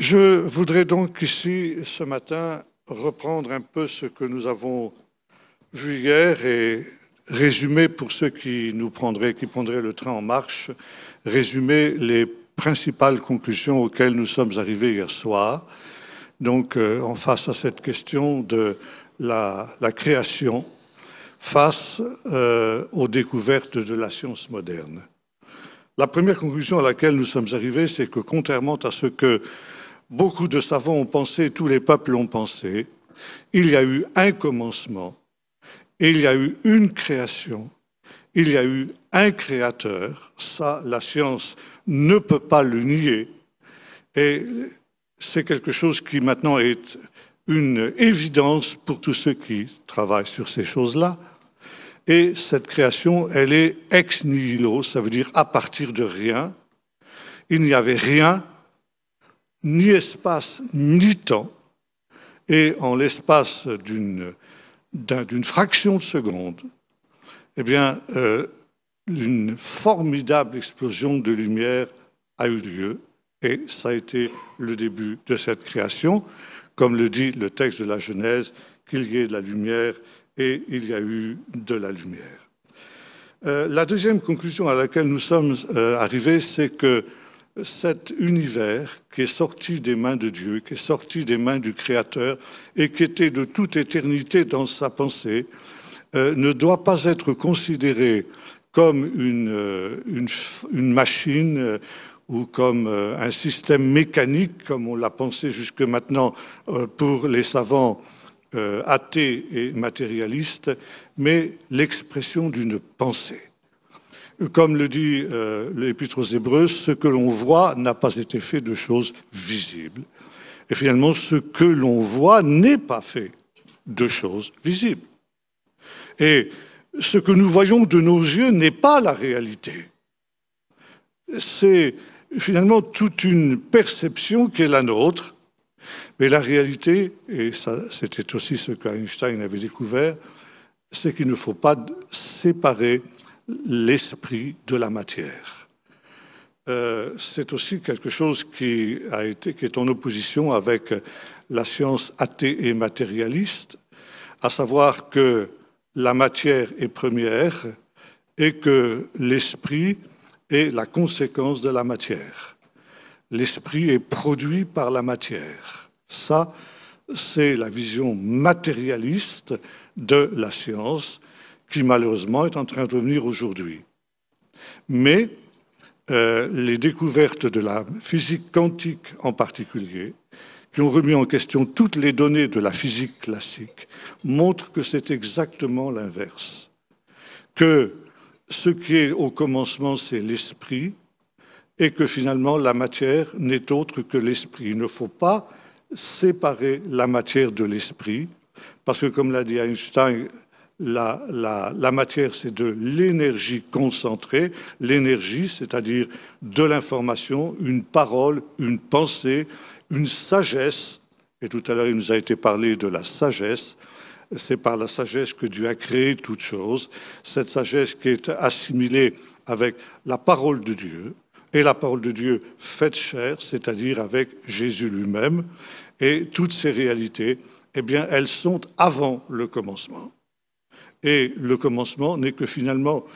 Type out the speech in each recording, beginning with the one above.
Je voudrais donc ici, ce matin, reprendre un peu ce que nous avons vu hier et résumer, pour ceux qui prendraient le train en marche, résumer les principales conclusions auxquelles nous sommes arrivés hier soir. Donc, en face à cette question de la création, face aux découvertes de la science moderne. La première conclusion à laquelle nous sommes arrivés, c'est que contrairement à ce que beaucoup de savants ont pensé, tous les peuples ont pensé, il y a eu un commencement, il y a eu une création, il y a eu un créateur. Ça, la science ne peut pas le nier. Et c'est quelque chose qui maintenant est une évidence pour tous ceux qui travaillent sur ces choses-là. Et cette création, elle est ex nihilo, ça veut dire à partir de rien. Il n'y avait rien, ni espace, ni temps. Et en l'espace d'une fraction de seconde, eh bien, une formidable explosion de lumière a eu lieu. Et ça a été le début de cette création. Comme le dit le texte de la Genèse, qu'il y ait de la lumière et il y a eu de la lumière. La deuxième conclusion à laquelle nous sommes arrivés, c'est que cet univers qui est sorti des mains de Dieu, qui est sorti des mains du Créateur et qui était de toute éternité dans sa pensée, ne doit pas être considéré comme une machine ou comme un système mécanique, comme on l'a pensé jusque maintenant pour les savants athées et matérialistes, mais l'expression d'une pensée. Comme le dit l'Épître aux Hébreux, ce que l'on voit n'a pas été fait de choses visibles. Et finalement, ce que l'on voit n'est pas fait de choses visibles. Et ce que nous voyons de nos yeux n'est pas la réalité. C'est finalement toute une perception qui est la nôtre. Mais la réalité, et ça, c'était aussi ce qu'Einstein avait découvert, c'est qu'il ne faut pas séparer l'esprit de la matière. C'est aussi quelque chose qui est en opposition avec la science athée et matérialiste, à savoir que la matière est première et que l'esprit est la conséquence de la matière. L'esprit est produit par la matière. Ça, c'est la vision matérialiste de la science qui, malheureusement, est en train de revenir aujourd'hui. Mais les découvertes de la physique quantique en particulier, qui ont remis en question toutes les données de la physique classique, montrent que c'est exactement l'inverse. Que ce qui est au commencement, c'est l'esprit, et que finalement, la matière n'est autre que l'esprit. Il ne faut pas séparer la matière de l'esprit, parce que, comme l'a dit Einstein, la matière, c'est de l'énergie concentrée. L'énergie, c'est-à-dire de l'information, une parole, une pensée, une sagesse. Et tout à l'heure, il nous a été parlé de la sagesse. C'est par la sagesse que Dieu a créé toute chose. Cette sagesse qui est assimilée avec la parole de Dieu. Et la parole de Dieu faite chair, c'est-à-dire avec Jésus lui-même. Et toutes ces réalités, eh bien, elles sont avant le commencement. Et le commencement n'est que finalement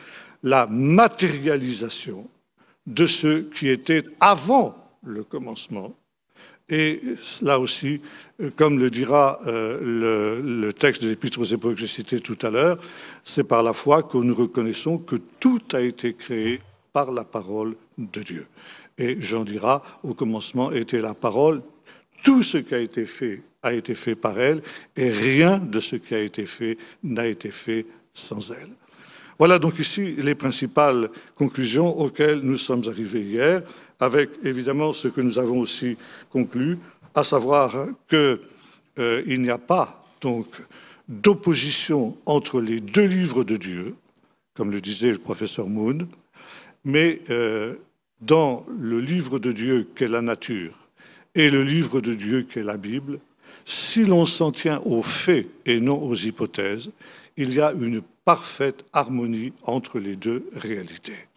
la matérialisation de ce qui était avant le commencement. Et là aussi, comme le dira le texte de l'Épître aux Hébreux que j'ai cité tout à l'heure, c'est par la foi que nous reconnaissons que tout a été créé par la parole de Dieu. Et Jean dira, au commencement était la parole, tout ce qui a été fait par elle, et rien de ce qui a été fait n'a été fait sans elle. Voilà donc ici les principales conclusions auxquelles nous sommes arrivés hier, avec évidemment ce que nous avons aussi conclu, à savoir qu'il n'y a pas donc d'opposition entre les deux livres de Dieu, comme le disait le professeur Moon, mais dans le livre de Dieu qu'est la nature et le livre de Dieu qu'est la Bible, si l'on s'en tient aux faits et non aux hypothèses, il y a une parfaite harmonie entre les deux réalités.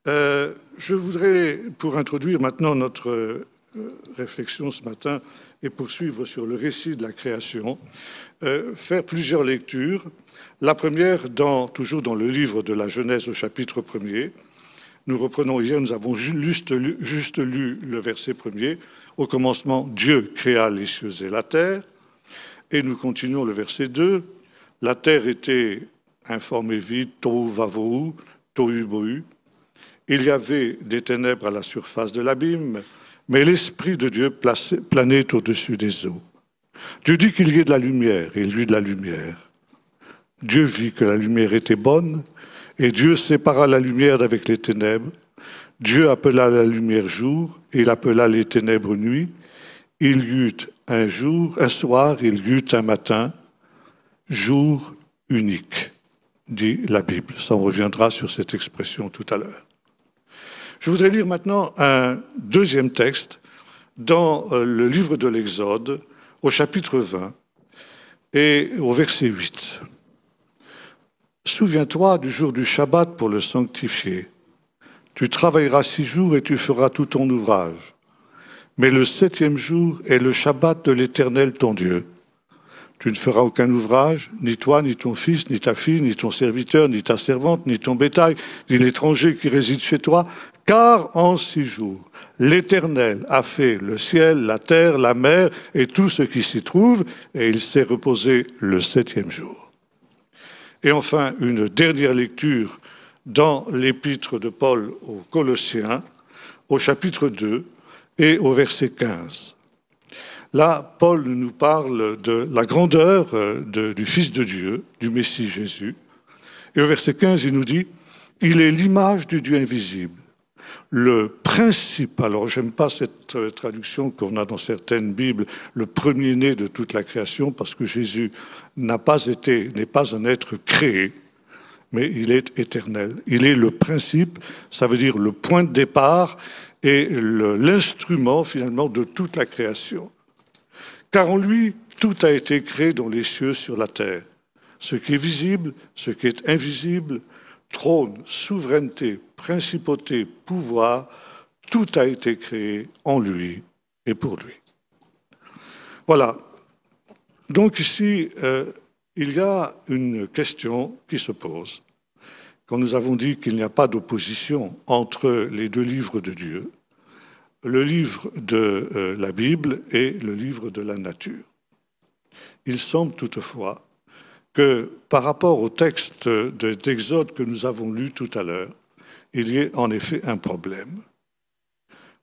Je voudrais, pour introduire maintenant notre réflexion ce matin et poursuivre sur le récit de la création, faire plusieurs lectures. La première, toujours dans le livre de la Genèse au chapitre 1er. Nous reprenons hier, nous avons juste lu le verset 1er. Au commencement, Dieu créa les cieux et la terre. Et nous continuons le verset 2. La terre était informe et vide, tohu vavohu, tohu bohu. Il y avait des ténèbres à la surface de l'abîme, mais l'Esprit de Dieu planait au-dessus des eaux. Dieu dit qu'il y ait de la lumière, et il y eut de la lumière. Dieu vit que la lumière était bonne, et Dieu sépara la lumière d'avec les ténèbres. Dieu appela la lumière jour, et il appela les ténèbres nuit. Il y eut un soir, il y eut un matin, jour unique, dit la Bible. Ça, on reviendra sur cette expression tout à l'heure. Je voudrais lire maintenant un deuxième texte dans le livre de l'Exode, au chapitre 20 et au verset 8. « Souviens-toi du jour du Shabbat pour le sanctifier. Tu travailleras 6 jours et tu feras tout ton ouvrage. Mais le 7e jour est le Shabbat de l'Éternel ton Dieu. Tu ne feras aucun ouvrage, ni toi, ni ton fils, ni ta fille, ni ton serviteur, ni ta servante, ni ton bétail, ni l'étranger qui réside chez toi, car en 6 jours, l'Éternel a fait le ciel, la terre, la mer et tout ce qui s'y trouve, et il s'est reposé le 7e jour. » Et enfin, une dernière lecture dans l'épître de Paul aux Colossiens, au chapitre 2 et au verset 15. Là, Paul nous parle de la grandeur du Fils de Dieu, du Messie Jésus. Et au verset 15, il nous dit « Il est l'image du Dieu invisible, le principe ». Alors, j'aime pas cette traduction qu'on a dans certaines Bibles, le premier-né de toute la création, parce que Jésus n'est pas un être créé, mais il est éternel. Il est le principe, ça veut dire le point de départ et l'instrument, finalement, de toute la création. Car en lui, tout a été créé dans les cieux, sur la terre. Ce qui est visible, ce qui est invisible, trône, souveraineté, principauté, pouvoir, tout a été créé en lui et pour lui. Voilà. Donc ici, il y a une question qui se pose. Quand nous avons dit qu'il n'y a pas d'opposition entre les deux livres de Dieu, le livre de la Bible et le livre de la nature. Il semble toutefois que par rapport au texte d'Exode que nous avons lu tout à l'heure, il y ait en effet un problème.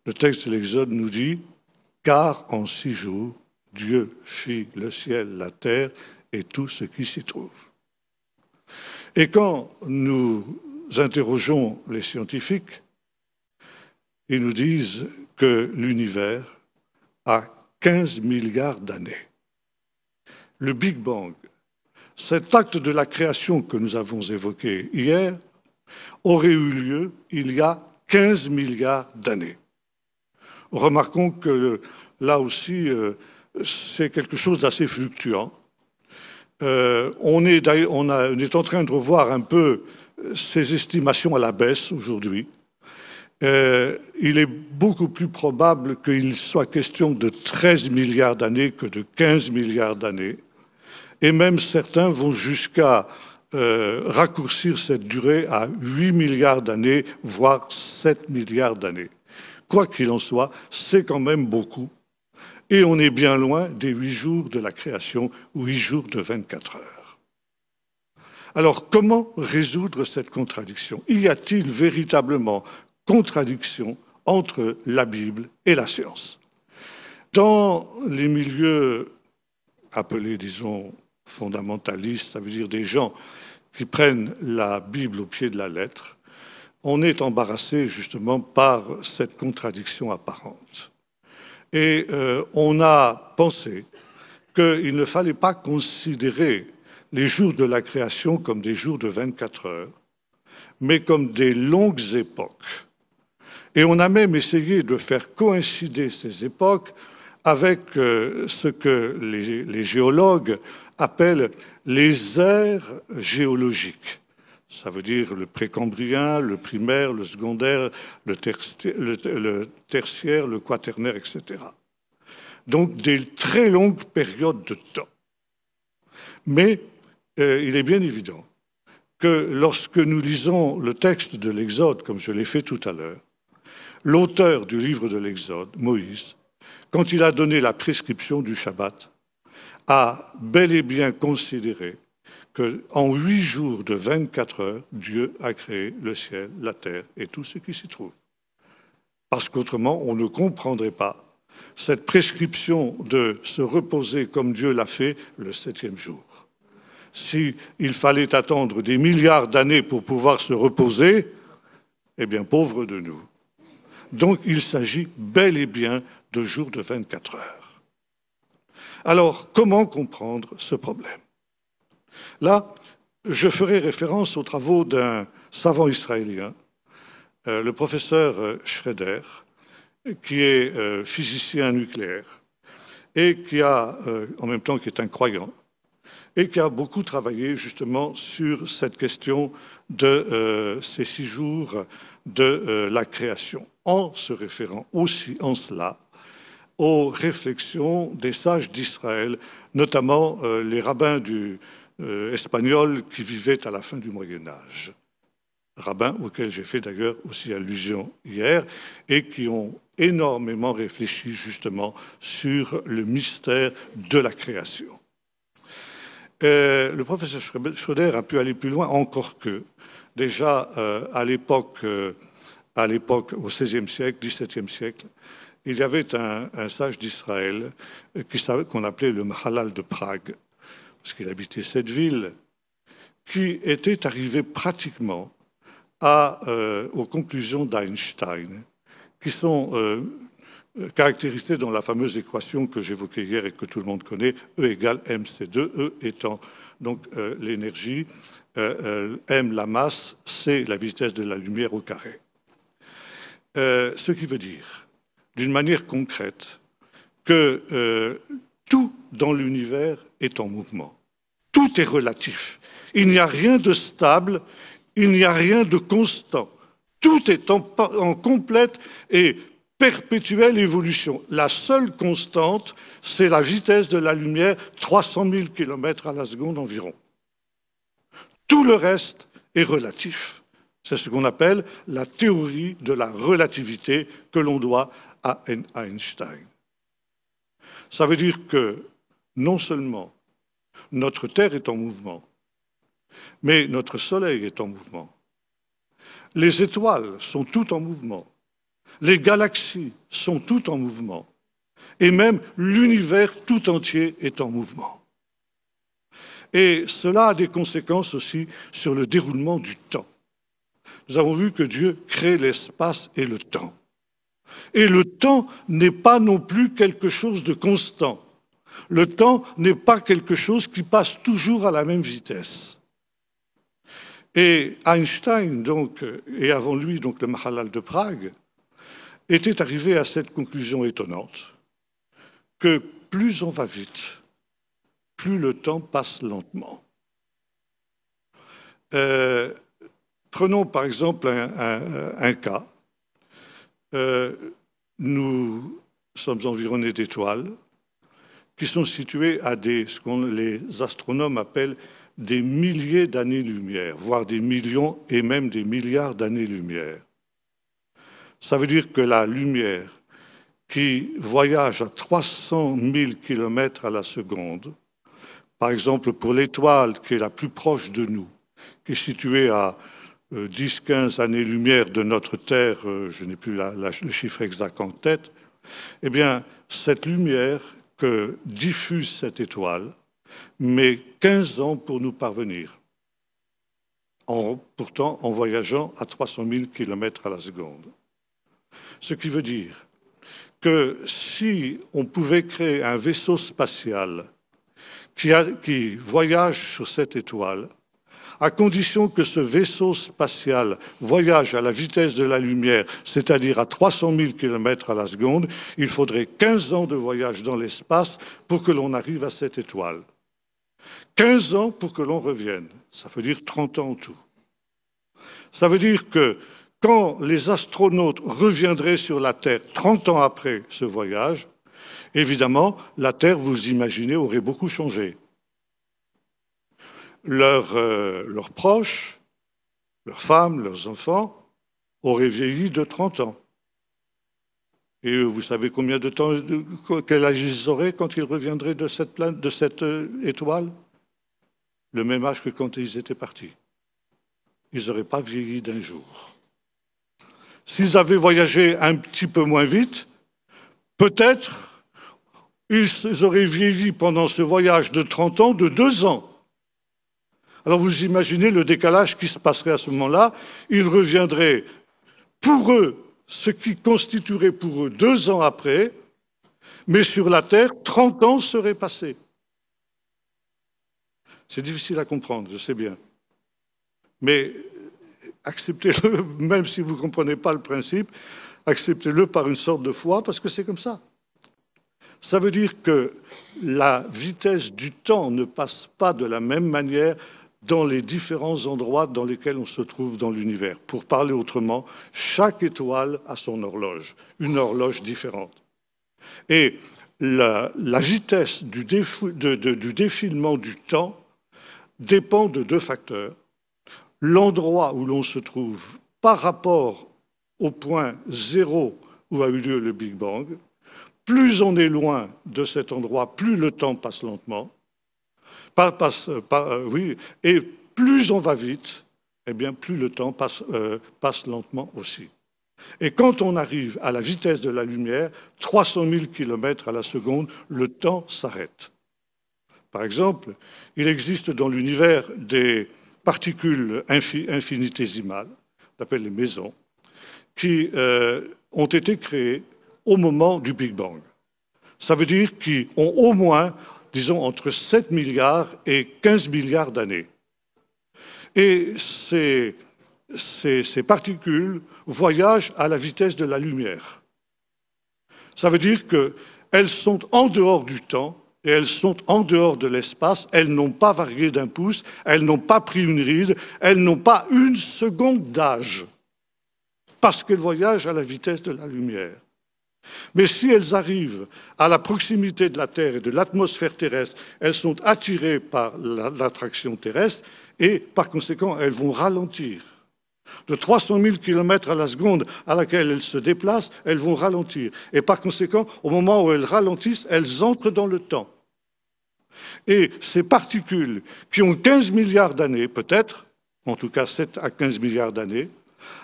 Le texte de l'Exode nous dit « Car en 6 jours, Dieu fit le ciel, la terre et tout ce qui s'y trouve. » Et quand nous interrogeons les scientifiques, ils nous disent que l'univers a 15 milliards d'années. Le Big Bang, cet acte de la création que nous avons évoqué hier, aurait eu lieu il y a 15 milliards d'années. Remarquons que là aussi, c'est quelque chose d'assez fluctuant. On est en train de revoir un peu ces estimations à la baisse aujourd'hui. Il est beaucoup plus probable qu'il soit question de 13 milliards d'années que de 15 milliards d'années. Et même certains vont jusqu'à raccourcir cette durée à 8 milliards d'années, voire 7 milliards d'années. Quoi qu'il en soit, c'est quand même beaucoup. Et on est bien loin des 8 jours de la création, 8 jours de 24 heures. Alors, comment résoudre cette contradiction? Y a-t-il véritablement contradiction entre la Bible et la science? Dans les milieux appelés, disons, fondamentalistes, ça veut dire des gens qui prennent la Bible au pied de la lettre, on est embarrassé justement par cette contradiction apparente. Et on a pensé qu'il ne fallait pas considérer les jours de la création comme des jours de 24 heures, mais comme des longues époques. Et on a même essayé de faire coïncider ces époques avec ce que les géologues appellent les ères géologiques, Ça veut dire le précambrien, le primaire, le secondaire, le tertiaire, le quaternaire, etc. Donc des très longues périodes de temps. Mais il est bien évident que lorsque nous lisons le texte de l'Exode, comme je l'ai fait tout à l'heure, l'auteur du livre de l'Exode, Moïse, quand il a donné la prescription du Shabbat, a bel et bien considéré qu'en 8 jours de 24 heures, Dieu a créé le ciel, la terre et tout ce qui s'y trouve. Parce qu'autrement, on ne comprendrait pas cette prescription de se reposer comme Dieu l'a fait le 7e jour. S'il fallait attendre des milliards d'années pour pouvoir se reposer, eh bien, pauvre de nous. Donc, il s'agit bel et bien de jours de 24 heures. Alors, comment comprendre ce problème? Là, je ferai référence aux travaux d'un savant israélien, le professeur Schroeder, qui est physicien nucléaire et qui a, en même temps, qui est un croyant, et qui a beaucoup travaillé justement sur cette question de ces 6 jours de la création, en se référant aussi en cela aux réflexions des sages d'Israël, notamment les rabbins espagnols qui vivaient à la fin du Moyen-Âge, rabbins auxquels j'ai fait d'ailleurs aussi allusion hier, et qui ont énormément réfléchi justement sur le mystère de la création. Le professeur Schroeder a pu aller plus loin, encore que déjà à l'époque, au XVIe siècle, XVIIe siècle, il y avait un sage d'Israël qu'on appelait le Mahalal de Prague, parce qu'il habitait cette ville, qui était arrivé pratiquement aux conclusions d'Einstein, qui sont caractérisées dans la fameuse équation que j'évoquais hier et que tout le monde connaît, E égale mc2, E étant donc l'énergie, m la masse, c la vitesse de la lumière au carré. Ce qui veut dire, d'une manière concrète, que tout dans l'univers est en mouvement. Tout est relatif. Il n'y a rien de stable, il n'y a rien de constant. Tout est en complète et perpétuelle évolution. La seule constante, c'est la vitesse de la lumière, 300 000 km à la seconde environ. Tout le reste est relatif. C'est ce qu'on appelle la théorie de la relativité que l'on doit à Einstein. Ça veut dire que non seulement notre Terre est en mouvement, mais notre Soleil est en mouvement. Les étoiles sont toutes en mouvement. Les galaxies sont toutes en mouvement. Et même l'univers tout entier est en mouvement. Et cela a des conséquences aussi sur le déroulement du temps. Nous avons vu que Dieu crée l'espace et le temps. Et le temps n'est pas non plus quelque chose de constant. Le temps n'est pas quelque chose qui passe toujours à la même vitesse. Et Einstein, donc, et avant lui, donc, le Mahalal de Prague, était arrivé à cette conclusion étonnante, que plus on va vite, plus le temps passe lentement. Prenons par exemple un cas. Nous sommes environnés d'étoiles qui sont situées à ce que les astronomes appellent des milliers d'années-lumière, voire des millions et même des milliards d'années-lumière. Ça veut dire que la lumière qui voyage à 300 000 km à la seconde, par exemple pour l'étoile qui est la plus proche de nous, qui est située à 10-15 années-lumière de notre Terre, je n'ai plus le chiffre exact en tête, eh bien, cette lumière que diffuse cette étoile met 15 ans pour nous parvenir, pourtant en voyageant à 300 000 km à la seconde. Ce qui veut dire que si on pouvait créer un vaisseau spatial qui voyage sur cette étoile, à condition que ce vaisseau spatial voyage à la vitesse de la lumière, c'est-à-dire à 300 000 km à la seconde, il faudrait 15 ans de voyage dans l'espace pour que l'on arrive à cette étoile. 15 ans pour que l'on revienne, ça veut dire 30 ans en tout. Ça veut dire que quand les astronautes reviendraient sur la Terre 30 ans après ce voyage, évidemment, la Terre, vous imaginez, aurait beaucoup changé. Leurs proches, leurs femmes, leurs enfants, auraient vieilli de 30 ans. Et vous savez combien de temps, quel âge ils auraient quand ils reviendraient de cette planète, de cette étoile? Le même âge que quand ils étaient partis. Ils n'auraient pas vieilli d'un jour. S'ils avaient voyagé un petit peu moins vite, peut-être ils auraient vieilli pendant ce voyage de 30 ans de 2 ans. Alors vous imaginez le décalage qui se passerait à ce moment-là. Ils reviendraient pour eux, ce qui constituerait pour eux 2 ans après, mais sur la Terre, 30 ans seraient passés. C'est difficile à comprendre, je sais bien. Mais acceptez-le, même si vous ne comprenez pas le principe, acceptez-le par une sorte de foi, parce que c'est comme ça. Ça veut dire que la vitesse du temps ne passe pas de la même manière dans les différents endroits dans lesquels on se trouve dans l'univers. Pour parler autrement, chaque étoile a son horloge, une horloge différente. Et la vitesse du défilement du temps dépend de 2 facteurs. L'endroit où l'on se trouve par rapport au point zéro où a eu lieu le Big Bang. Plus on est loin de cet endroit, plus le temps passe lentement. Oui, et plus on va vite, eh bien, plus le temps passe lentement aussi. Et quand on arrive à la vitesse de la lumière, 300 000 km à la seconde, le temps s'arrête. Par exemple, il existe dans l'univers des particules infinitésimales, on appelle les mésons, qui ont été créées au moment du Big Bang. Ça veut dire qu'ils ont au moins, disons, entre 7 milliards et 15 milliards d'années. Et ces particules voyagent à la vitesse de la lumière. Ça veut dire qu'elles sont en dehors du temps et elles sont en dehors de l'espace. Elles n'ont pas varié d'un pouce, elles n'ont pas pris une ride, elles n'ont pas une seconde d'âge parce qu'elles voyagent à la vitesse de la lumière. Mais si elles arrivent à la proximité de la Terre et de l'atmosphère terrestre, elles sont attirées par l'attraction terrestre et par conséquent, elles vont ralentir. De 300 000 km à la seconde à laquelle elles se déplacent, elles vont ralentir. Et par conséquent, au moment où elles ralentissent, elles entrent dans le temps. Et ces particules qui ont 15 milliards d'années, peut-être, en tout cas 7 à 15 milliards d'années,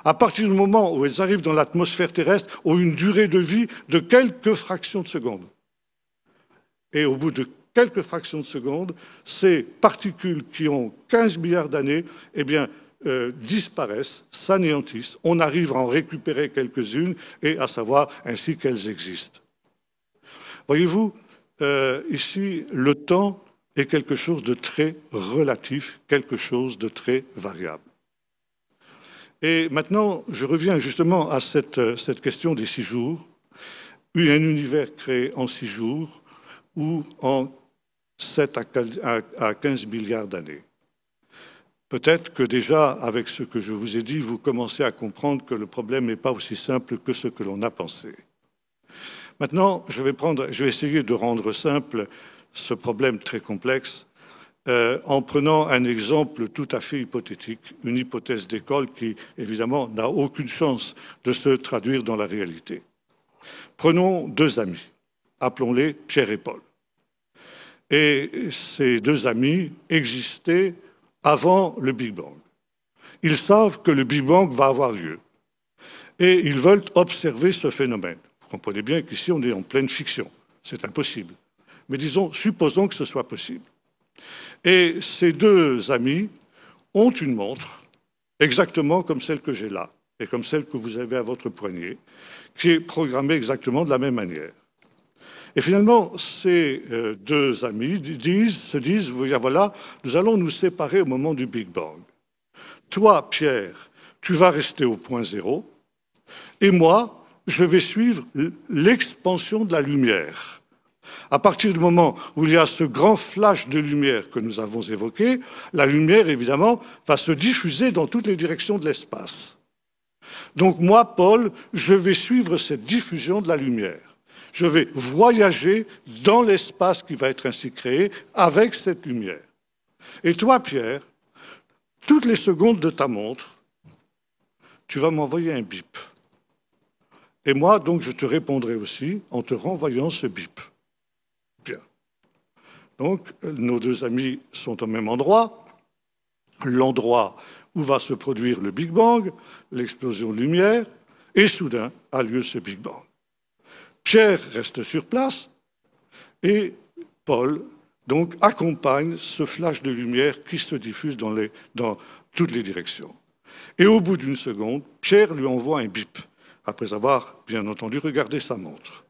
à partir du moment où elles arrivent dans l'atmosphère terrestre, ont une durée de vie de quelques fractions de seconde. Et au bout de quelques fractions de seconde, ces particules qui ont 15 milliards d'années, eh bien, disparaissent, s'anéantissent. On arrive à en récupérer quelques-unes et à savoir ainsi qu'elles existent. Voyez-vous, ici, le temps est quelque chose de très relatif, quelque chose de très variable. Et maintenant, je reviens justement à cette question des 6 jours. Un univers créé en 6 jours ou en 7 à 15 milliards d'années. Peut-être que déjà, avec ce que je vous ai dit, vous commencez à comprendre que le problème n'est pas aussi simple que ce que l'on a pensé. Maintenant, je vais essayer de rendre simple ce problème très complexe en prenant un exemple tout à fait hypothétique, une hypothèse d'école qui, évidemment, n'a aucune chance de se traduire dans la réalité. Prenons 2 amis, appelons-les Pierre et Paul. Et ces 2 amis existaient avant le Big Bang. Ils savent que le Big Bang va avoir lieu. Et ils veulent observer ce phénomène. Vous comprenez bien qu'ici, on est en pleine fiction. C'est impossible. Mais disons, supposons que ce soit possible. Et ces 2 amis ont une montre, exactement comme celle que j'ai là, et comme celle que vous avez à votre poignet, qui est programmée exactement de la même manière. Et finalement, ces 2 amis se disent, voilà, nous allons nous séparer au moment du Big Bang. Toi, Pierre, tu vas rester au point zéro, et moi, je vais suivre l'expansion de la lumière. À partir du moment où il y a ce grand flash de lumière que nous avons évoqué, la lumière, évidemment, va se diffuser dans toutes les directions de l'espace. Donc moi, Paul, je vais suivre cette diffusion de la lumière. Je vais voyager dans l'espace qui va être ainsi créé avec cette lumière. Et toi, Pierre, toutes les secondes de ta montre, tu vas m'envoyer un bip. Et moi, donc, je te répondrai aussi en te renvoyant ce bip. Bien. Donc, nos deux amis sont au même endroit, l'endroit où va se produire le Big Bang, l'explosion de lumière, et soudain a lieu ce Big Bang. Pierre reste sur place et Paul, donc, accompagne ce flash de lumière qui se diffuse dans toutes les directions. Et au bout d'une seconde, Pierre lui envoie un bip, après avoir, bien entendu, regardé sa montre.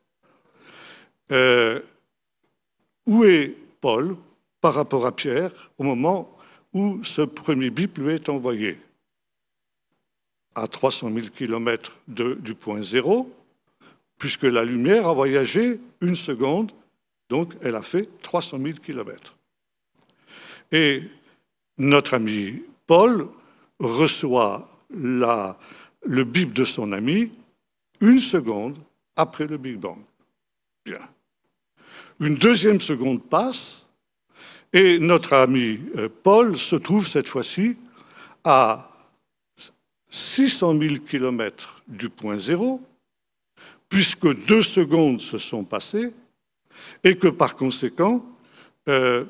Où est Paul par rapport à Pierre au moment où ce premier bip lui est envoyé? À 300 000 km du point zéro, puisque la lumière a voyagé une seconde, donc elle a fait 300 000 km. Et notre ami Paul reçoit le bip de son ami une seconde après le Big Bang. Bien. Une deuxième seconde passe et notre ami Paul se trouve cette fois-ci à 600 000 km du point zéro, puisque 2 secondes se sont passées et que par conséquent, la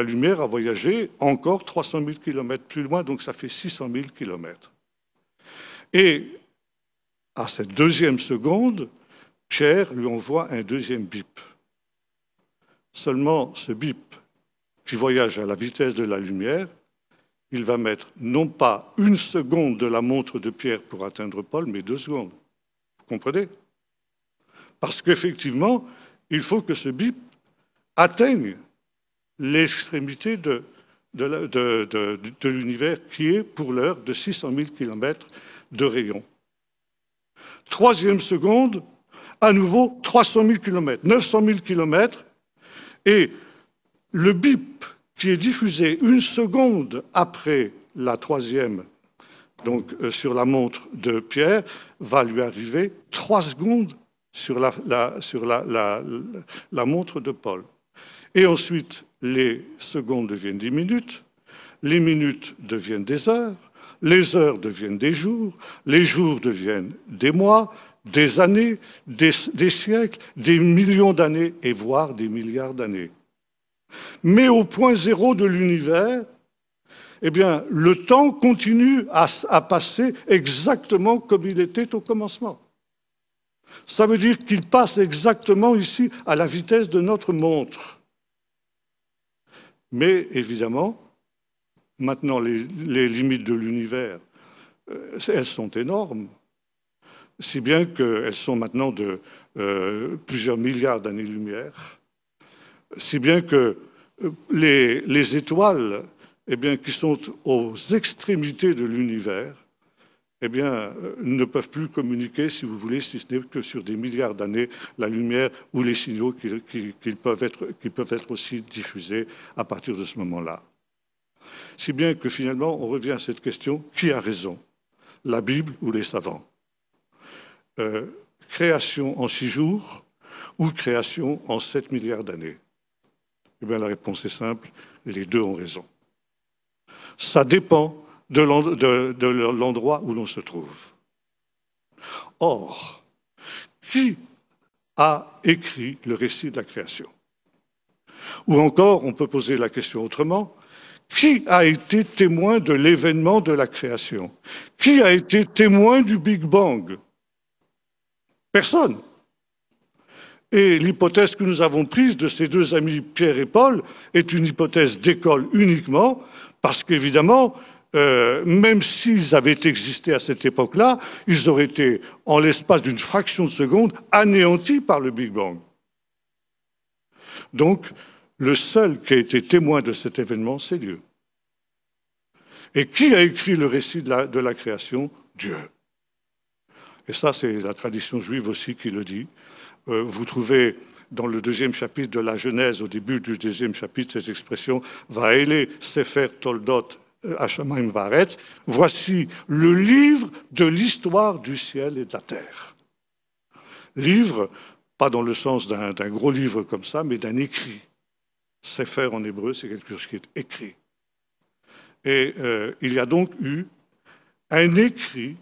lumière a voyagé encore 300 000 km plus loin, donc ça fait 600 000 km. Et à cette deuxième seconde, Pierre lui envoie un deuxième bip. Seulement, ce bip qui voyage à la vitesse de la lumière, il va mettre non pas une seconde de la montre de Pierre pour atteindre Paul, mais 2 secondes. Vous comprenez? Parce qu'effectivement, il faut que ce bip atteigne l'extrémité de l'univers qui est, pour l'heure, de 600 000 km de rayon. Troisième seconde, à nouveau 300 000 km, 900 000 km, et le bip qui est diffusé une seconde après la troisième, donc sur la montre de Pierre, va lui arriver 3 secondes sur la montre de Paul. Et ensuite, les secondes deviennent des minutes, les minutes deviennent des heures, les heures deviennent des jours, les jours deviennent des mois, des années, des siècles, des millions d'années et voire des milliards d'années. Mais au point zéro de l'univers, eh bien, le temps continue à passer exactement comme il était au commencement. Ça veut dire qu'il passe exactement ici à la vitesse de notre montre. Mais évidemment, maintenant, les limites de l'univers, elles sont énormes, si bien qu'elles sont maintenant de plusieurs milliards d'années-lumière, si bien que les étoiles, eh bien, qui sont aux extrémités de l'univers, eh bien, ne peuvent plus communiquer, si vous voulez, si ce n'est que sur des milliards d'années, la lumière ou les signaux qui peuvent être aussi diffusés à partir de ce moment-là. Si bien que finalement, on revient à cette question, qui a raison, la Bible ou les savants? Création en 6 jours ou création en 7 milliards d'années? Eh bien, la réponse est simple, les deux ont raison. Ça dépend de l'endroit où l'on se trouve. Or, qui a écrit le récit de la création? Ou encore, on peut poser la question autrement, qui a été témoin de l'événement de la création? Qui a été témoin du Big Bang? Personne. Et l'hypothèse que nous avons prise de ces deux amis, Pierre et Paul, est une hypothèse d'école uniquement, parce qu'évidemment, même s'ils avaient existé à cette époque-là, ils auraient été, en l'espace d'une fraction de seconde, anéantis par le Big Bang. Donc, le seul qui a été témoin de cet événement, c'est Dieu. Et qui a écrit le récit de la création? Dieu. Et ça, c'est la tradition juive aussi qui le dit. Vous trouvez dans le 2e chapitre de la Genèse, au début du 2e chapitre, cette expression « Vaele Sefer Toldot Hashamayim Vaaretz ». Voici le livre de l'histoire du ciel et de la terre. Livre, pas dans le sens d'un gros livre comme ça, mais d'un écrit. Sefer en hébreu, c'est quelque chose qui est écrit. Et il y a donc eu un écrit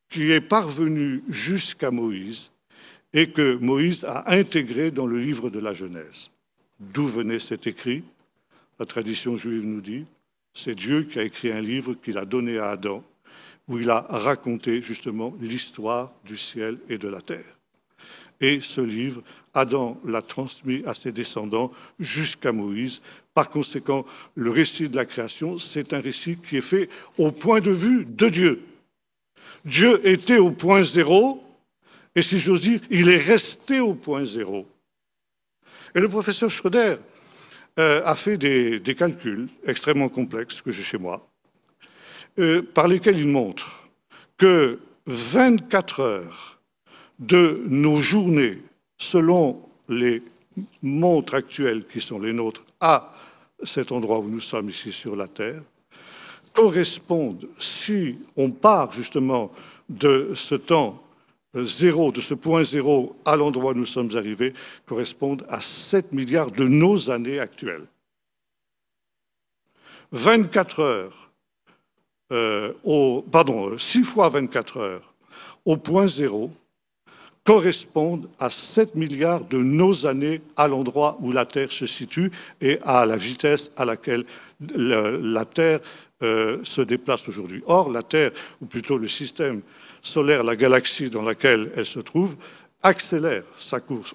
qui est parvenu jusqu'à Moïse et que Moïse a intégré dans le livre de la Genèse. D'où venait cet écrit? La tradition juive nous dit, c'est Dieu qui a écrit un livre qu'il a donné à Adam, où il a raconté justement l'histoire du ciel et de la terre. Et ce livre, Adam l'a transmis à ses descendants jusqu'à Moïse. Par conséquent, le récit de la création, c'est un récit qui est fait au point de vue de Dieu. Dieu était au point zéro, et si j'ose dire, il est resté au point zéro. Et le professeur Schröder a fait des calculs extrêmement complexes que j'ai chez moi, par lesquels il montre que 24 heures de nos journées, selon les montres actuelles qui sont les nôtres, à cet endroit où nous sommes ici sur la Terre, correspondent, si on part justement de ce temps zéro, de ce point zéro à l'endroit où nous sommes arrivés, correspondent à 7 milliards de nos années actuelles. 24 heures, 6 fois 24 heures au point zéro correspondent à 7 milliards de nos années à l'endroit où la Terre se situe et à la vitesse à laquelle la Terre se déplace aujourd'hui. Or, la Terre, ou plutôt le système solaire, la galaxie dans laquelle elle se trouve, accélère sa course.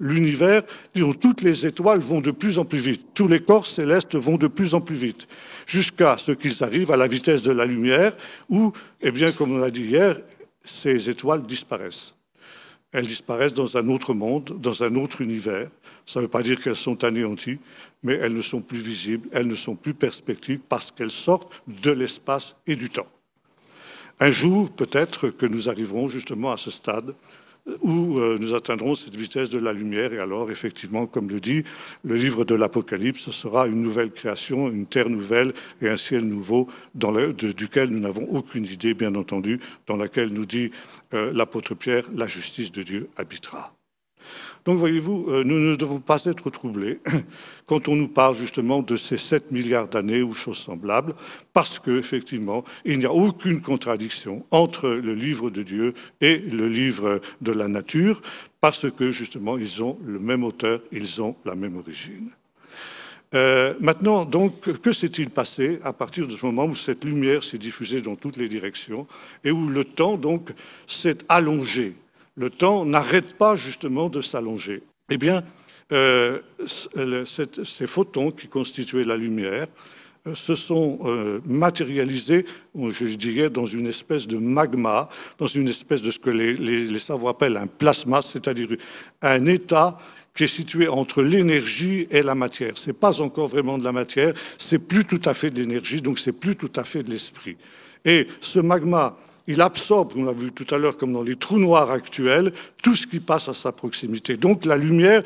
L'univers, disons, toutes les étoiles vont de plus en plus vite. Tous les corps célestes vont de plus en plus vite, jusqu'à ce qu'ils arrivent à la vitesse de la lumière, où, eh bien, comme on l'a dit hier, ces étoiles disparaissent. Elles disparaissent dans un autre monde, dans un autre univers. Ça ne veut pas dire qu'elles sont anéanties, mais elles ne sont plus visibles, elles ne sont plus perspectives parce qu'elles sortent de l'espace et du temps. Un jour, peut-être que nous arriverons justement à ce stade où nous atteindrons cette vitesse de la lumière et alors, effectivement, comme le dit le livre de l'Apocalypse, ce sera une nouvelle création, une terre nouvelle et un ciel nouveau duquel nous n'avons aucune idée, bien entendu, dans laquelle nous dit l'apôtre Pierre, la justice de Dieu habitera. Donc, voyez-vous, nous ne devons pas être troublés quand on nous parle justement de ces 7 milliards d'années ou choses semblables, parce qu'effectivement, il n'y a aucune contradiction entre le livre de Dieu et le livre de la nature, parce que justement, ils ont le même auteur, ils ont la même origine. Maintenant, donc, que s'est-il passé à partir de ce moment où cette lumière s'est diffusée dans toutes les directions et où le temps, donc, s'est allongé? Le temps n'arrête pas justement de s'allonger. Eh bien, ces photons qui constituaient la lumière se sont matérialisés, je dirais, dans une espèce de magma, dans une espèce de ce que les savants appellent un plasma, c'est-à-dire un état qui est situé entre l'énergie et la matière. Ce n'est pas encore vraiment de la matière, c'est plus tout à fait de l'énergie, donc c'est plus tout à fait de l'esprit. Et ce magma, il absorbe, on l'a vu tout à l'heure, comme dans les trous noirs actuels, tout ce qui passe à sa proximité. Donc la lumière,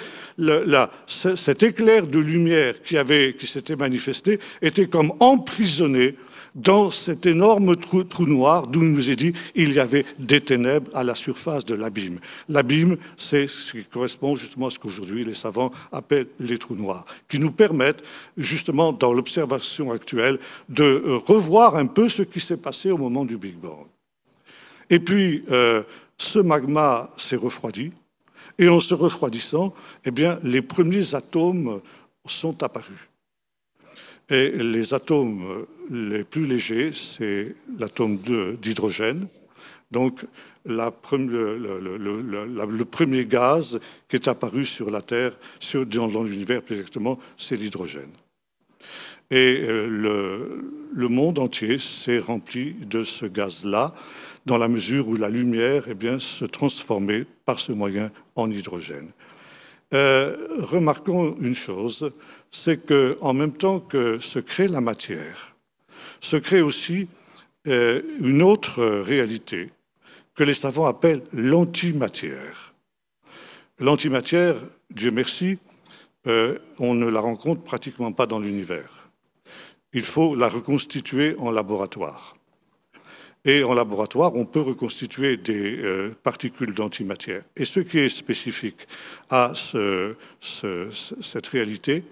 cet éclair de lumière qui s'était manifesté était comme emprisonné dans cet énorme trou noir d'où il nous est dit il y avait des ténèbres à la surface de l'abîme. L'abîme, c'est ce qui correspond justement à ce qu'aujourd'hui les savants appellent les trous noirs, qui nous permettent justement dans l'observation actuelle de revoir un peu ce qui s'est passé au moment du Big Bang. Et puis, ce magma s'est refroidi, et en se refroidissant, eh bien, les premiers atomes sont apparus. Et les atomes les plus légers, c'est l'atome d'hydrogène, donc le premier gaz qui est apparu sur la Terre, dans l'univers plus exactement, c'est l'hydrogène. Et le monde entier s'est rempli de ce gaz-là, dans la mesure où la lumière eh bien, se transformait par ce moyen en hydrogène. Remarquons une chose, c'est qu'en même temps que se crée la matière, se crée aussi une autre réalité que les savants appellent l'antimatière. L'antimatière, Dieu merci, on ne la rencontre pratiquement pas dans l'univers. Il faut la reconstituer en laboratoire. Et en laboratoire, on peut reconstituer des particules d'antimatière. Et ce qui est spécifique à cette réalité,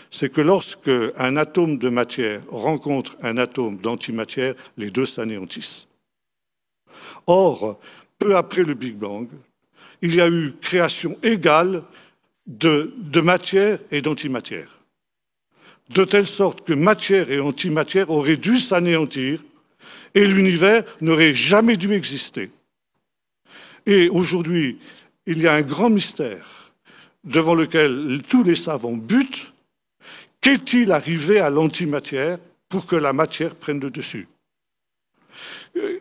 c'est que lorsque un atome de matière rencontre un atome d'antimatière, les deux s'anéantissent. Or, peu après le Big Bang, il y a eu création égale de matière et d'antimatière, de telle sorte que matière et antimatière auraient dû s'anéantir et l'univers n'aurait jamais dû exister. Et aujourd'hui, il y a un grand mystère devant lequel tous les savants butent. Qu'est-il arrivé à l'antimatière pour que la matière prenne le dessus?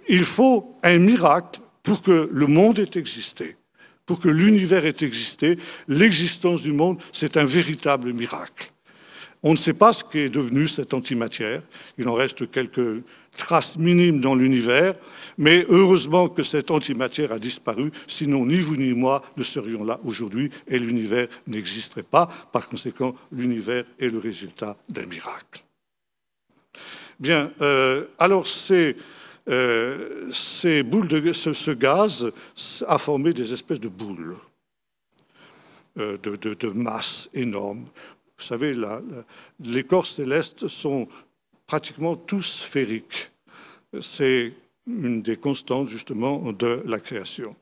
Il faut un miracle pour que le monde ait existé, pour que l'univers ait existé. L'existence du monde, c'est un véritable miracle. On ne sait pas ce qu'est devenu cette antimatière. Il en reste quelques traces minimes dans l'univers, mais heureusement que cette antimatière a disparu, sinon ni vous ni moi ne serions là aujourd'hui et l'univers n'existerait pas. Par conséquent, l'univers est le résultat d'un miracle. Bien, alors ce gaz a formé des espèces de boules, de masse énormes. Vous savez, les corps célestes sont pratiquement tous sphériques. C'est une des constantes, justement, de la création.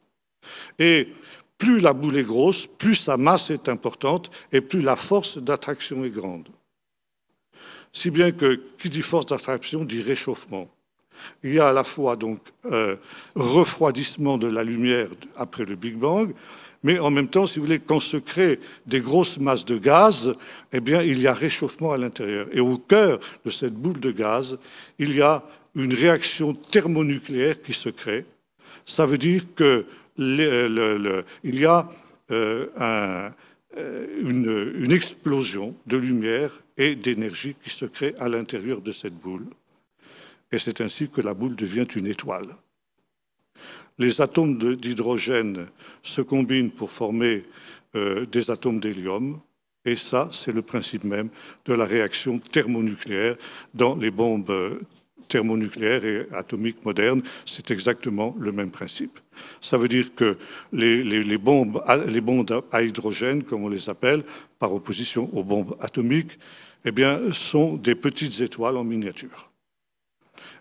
Et plus la boule est grosse, plus sa masse est importante et plus la force d'attraction est grande. Si bien que, qui dit force d'attraction, dit réchauffement. Il y a à la fois, donc, refroidissement de la lumière après le Big Bang, mais en même temps, si vous voulez, quand se créent des grosses masses de gaz, eh bien, il y a réchauffement à l'intérieur. Et au cœur de cette boule de gaz, il y a une réaction thermonucléaire qui se crée. Ça veut dire qu'il y a une explosion de lumière et d'énergie qui se crée à l'intérieur de cette boule. Et c'est ainsi que la boule devient une étoile. Les atomes d'hydrogène se combinent pour former des atomes d'hélium, et ça, c'est le principe même de la réaction thermonucléaire dans les bombes thermonucléaires et atomiques modernes. C'est exactement le même principe. Ça veut dire que les bombes à hydrogène, comme on les appelle, par opposition aux bombes atomiques, eh bien, sont des petites étoiles en miniature.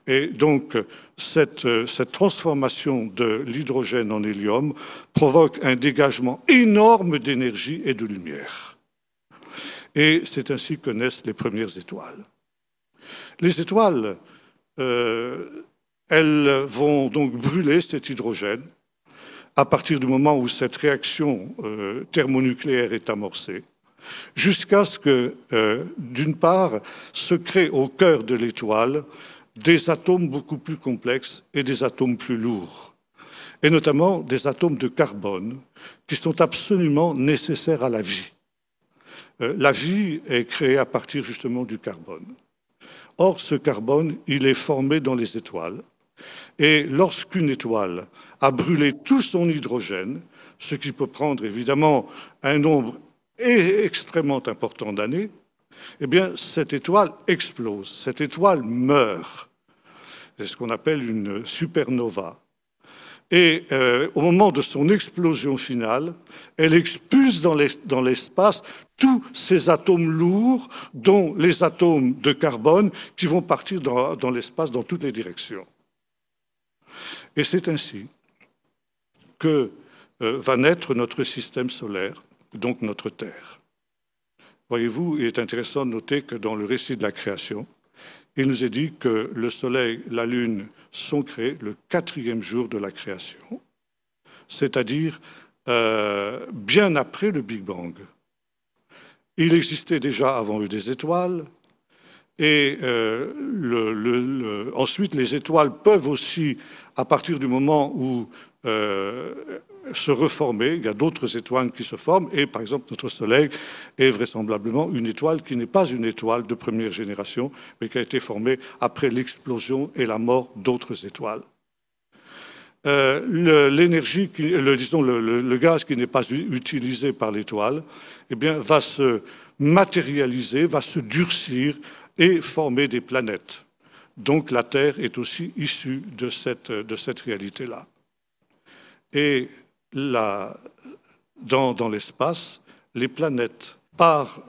Et donc, cette transformation de l'hydrogène en hélium provoque un dégagement énorme d'énergie et de lumière. Et c'est ainsi que naissent les premières étoiles. Les étoiles, elles vont donc brûler cet hydrogène à partir du moment où cette réaction thermonucléaire est amorcée, jusqu'à ce que, d'une part, se crée au cœur de l'étoile des atomes beaucoup plus complexes et des atomes plus lourds, et notamment des atomes de carbone qui sont absolument nécessaires à la vie. La vie est créée à partir justement du carbone. Or, ce carbone, il est formé dans les étoiles, et lorsqu'une étoile a brûlé tout son hydrogène, ce qui peut prendre évidemment un nombre extrêmement important d'années, eh bien, cette étoile explose, cette étoile meurt. C'est ce qu'on appelle une supernova. Et au moment de son explosion finale, elle expulse dans l'espace tous ces atomes lourds, dont les atomes de carbone, qui vont partir dans l'espace dans toutes les directions. Et c'est ainsi que va naître notre système solaire, donc notre Terre. Voyez-vous, il est intéressant de noter que dans le récit de la création, il nous est dit que le Soleil, la Lune sont créés le 4e jour de la création, c'est-à-dire bien après le Big Bang. Il existait déjà avant eux des étoiles, et ensuite les étoiles peuvent aussi, à partir du moment où se reformer. Il y a d'autres étoiles qui se forment et, par exemple, notre Soleil est vraisemblablement une étoile qui n'est pas une étoile de première génération, mais qui a été formée après l'explosion et la mort d'autres étoiles. l'énergie, disons le gaz qui n'est pas utilisé par l'étoile, eh bien, va se matérialiser, va se durcir et former des planètes. Donc la Terre est aussi issue de cette réalité-là. Et dans l'espace, les planètes, par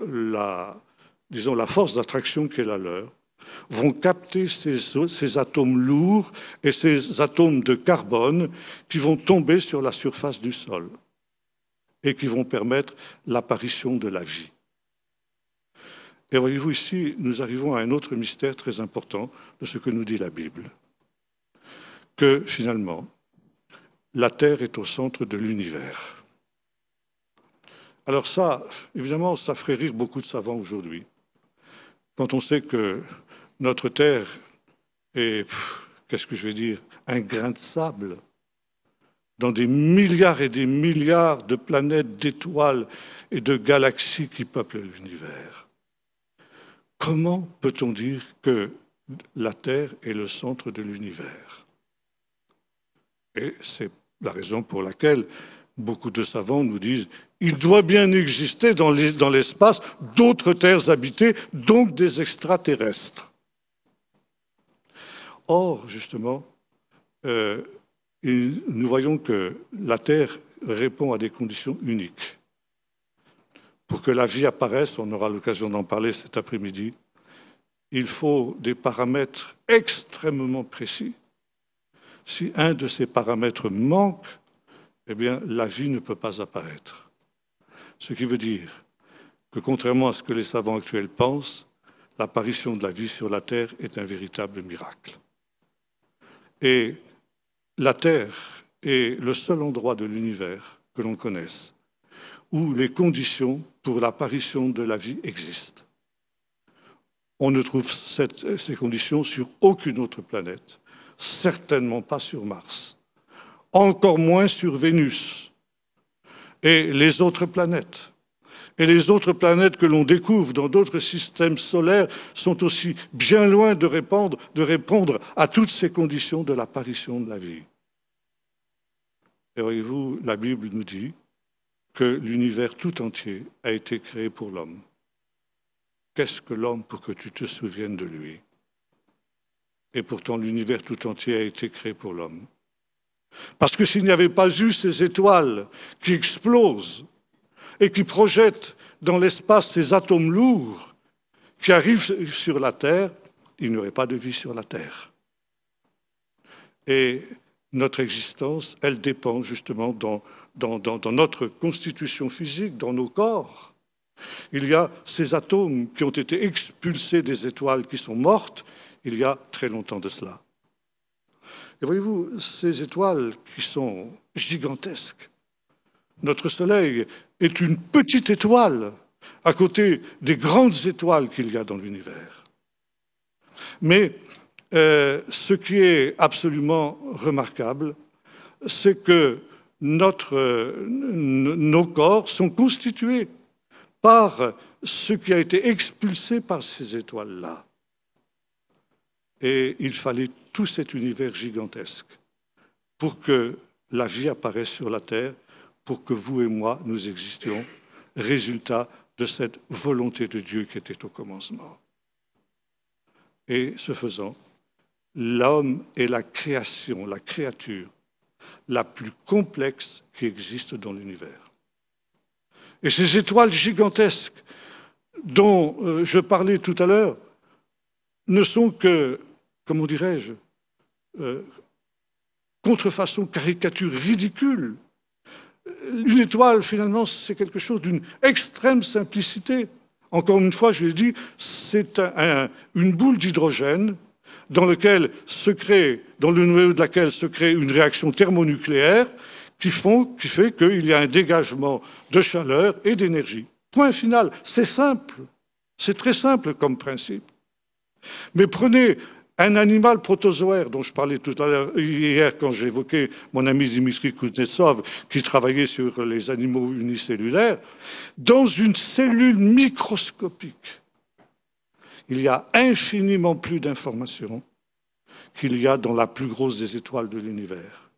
disons, la force d'attraction qui est la leur, vont capter ces atomes lourds et ces atomes de carbone qui vont tomber sur la surface du sol et qui vont permettre l'apparition de la vie. Et voyez-vous, ici, nous arrivons à un autre mystère très important de ce que nous dit la Bible. Que, finalement, la Terre est au centre de l'univers. Alors ça, évidemment, ça ferait rire beaucoup de savants aujourd'hui. Quand on sait que notre Terre est, qu'est-ce que je vais dire, un grain de sable dans des milliards et des milliards de planètes, d'étoiles et de galaxies qui peuplent l'univers. Comment peut-on dire que la Terre est le centre de l'univers? Et c'est la raison pour laquelle beaucoup de savants nous disent il doit bien exister dans l'espace d'autres terres habitées, donc des extraterrestres. Or, justement, nous voyons que la Terre répond à des conditions uniques. Pour que la vie apparaisse, on aura l'occasion d'en parler cet après-midi, il faut des paramètres extrêmement précis. Si un de ces paramètres manque, eh bien, la vie ne peut pas apparaître. Ce qui veut dire que, contrairement à ce que les savants actuels pensent, l'apparition de la vie sur la Terre est un véritable miracle. Et la Terre est le seul endroit de l'univers que l'on connaisse où les conditions pour l'apparition de la vie existent. On ne trouve ces conditions sur aucune autre planète, certainement pas sur Mars, encore moins sur Vénus et les autres planètes. Et les autres planètes que l'on découvre dans d'autres systèmes solaires sont aussi bien loin de répondre à toutes ces conditions de l'apparition de la vie. Et voyez-vous, la Bible nous dit que l'univers tout entier a été créé pour l'homme. Qu'est-ce que l'homme pour que tu te souviennes de lui? Et pourtant, l'univers tout entier a été créé pour l'homme. Parce que s'il n'y avait pas eu ces étoiles qui explosent et qui projettent dans l'espace ces atomes lourds qui arrivent sur la Terre, il n'y aurait pas de vie sur la Terre. Et notre existence, elle dépend justement dans notre constitution physique, dans nos corps. Il y a ces atomes qui ont été expulsés des étoiles qui sont mortes il y a très longtemps de cela. Et voyez-vous, ces étoiles qui sont gigantesques, notre Soleil est une petite étoile à côté des grandes étoiles qu'il y a dans l'univers. Mais ce qui est absolument remarquable, c'est que nos corps sont constitués par ce qui a été expulsé par ces étoiles-là. Et il fallait tout cet univers gigantesque pour que la vie apparaisse sur la Terre, pour que vous et moi, nous existions, résultat de cette volonté de Dieu qui était au commencement. Et ce faisant, l'homme est la création, la créature la plus complexe qui existe dans l'univers. Et ces étoiles gigantesques dont je parlais tout à l'heure ne sont que, comment dirais-je, contrefaçon, caricature ridicule. Une étoile, finalement, c'est quelque chose d'une extrême simplicité. Encore une fois, je l'ai dit, c'est une boule d'hydrogène dans le noyau de laquelle se crée une réaction thermonucléaire qui fait qu'il y a un dégagement de chaleur et d'énergie. Point final. C'est simple. C'est très simple comme principe. Mais prenez un animal protozoaire dont je parlais tout à l'heure, hier, quand j'évoquais mon ami Dimitri Kuznetsov, qui travaillait sur les animaux unicellulaires, dans une cellule microscopique, il y a infiniment plus d'informations qu'il y a dans la plus grosse des étoiles de l'univers.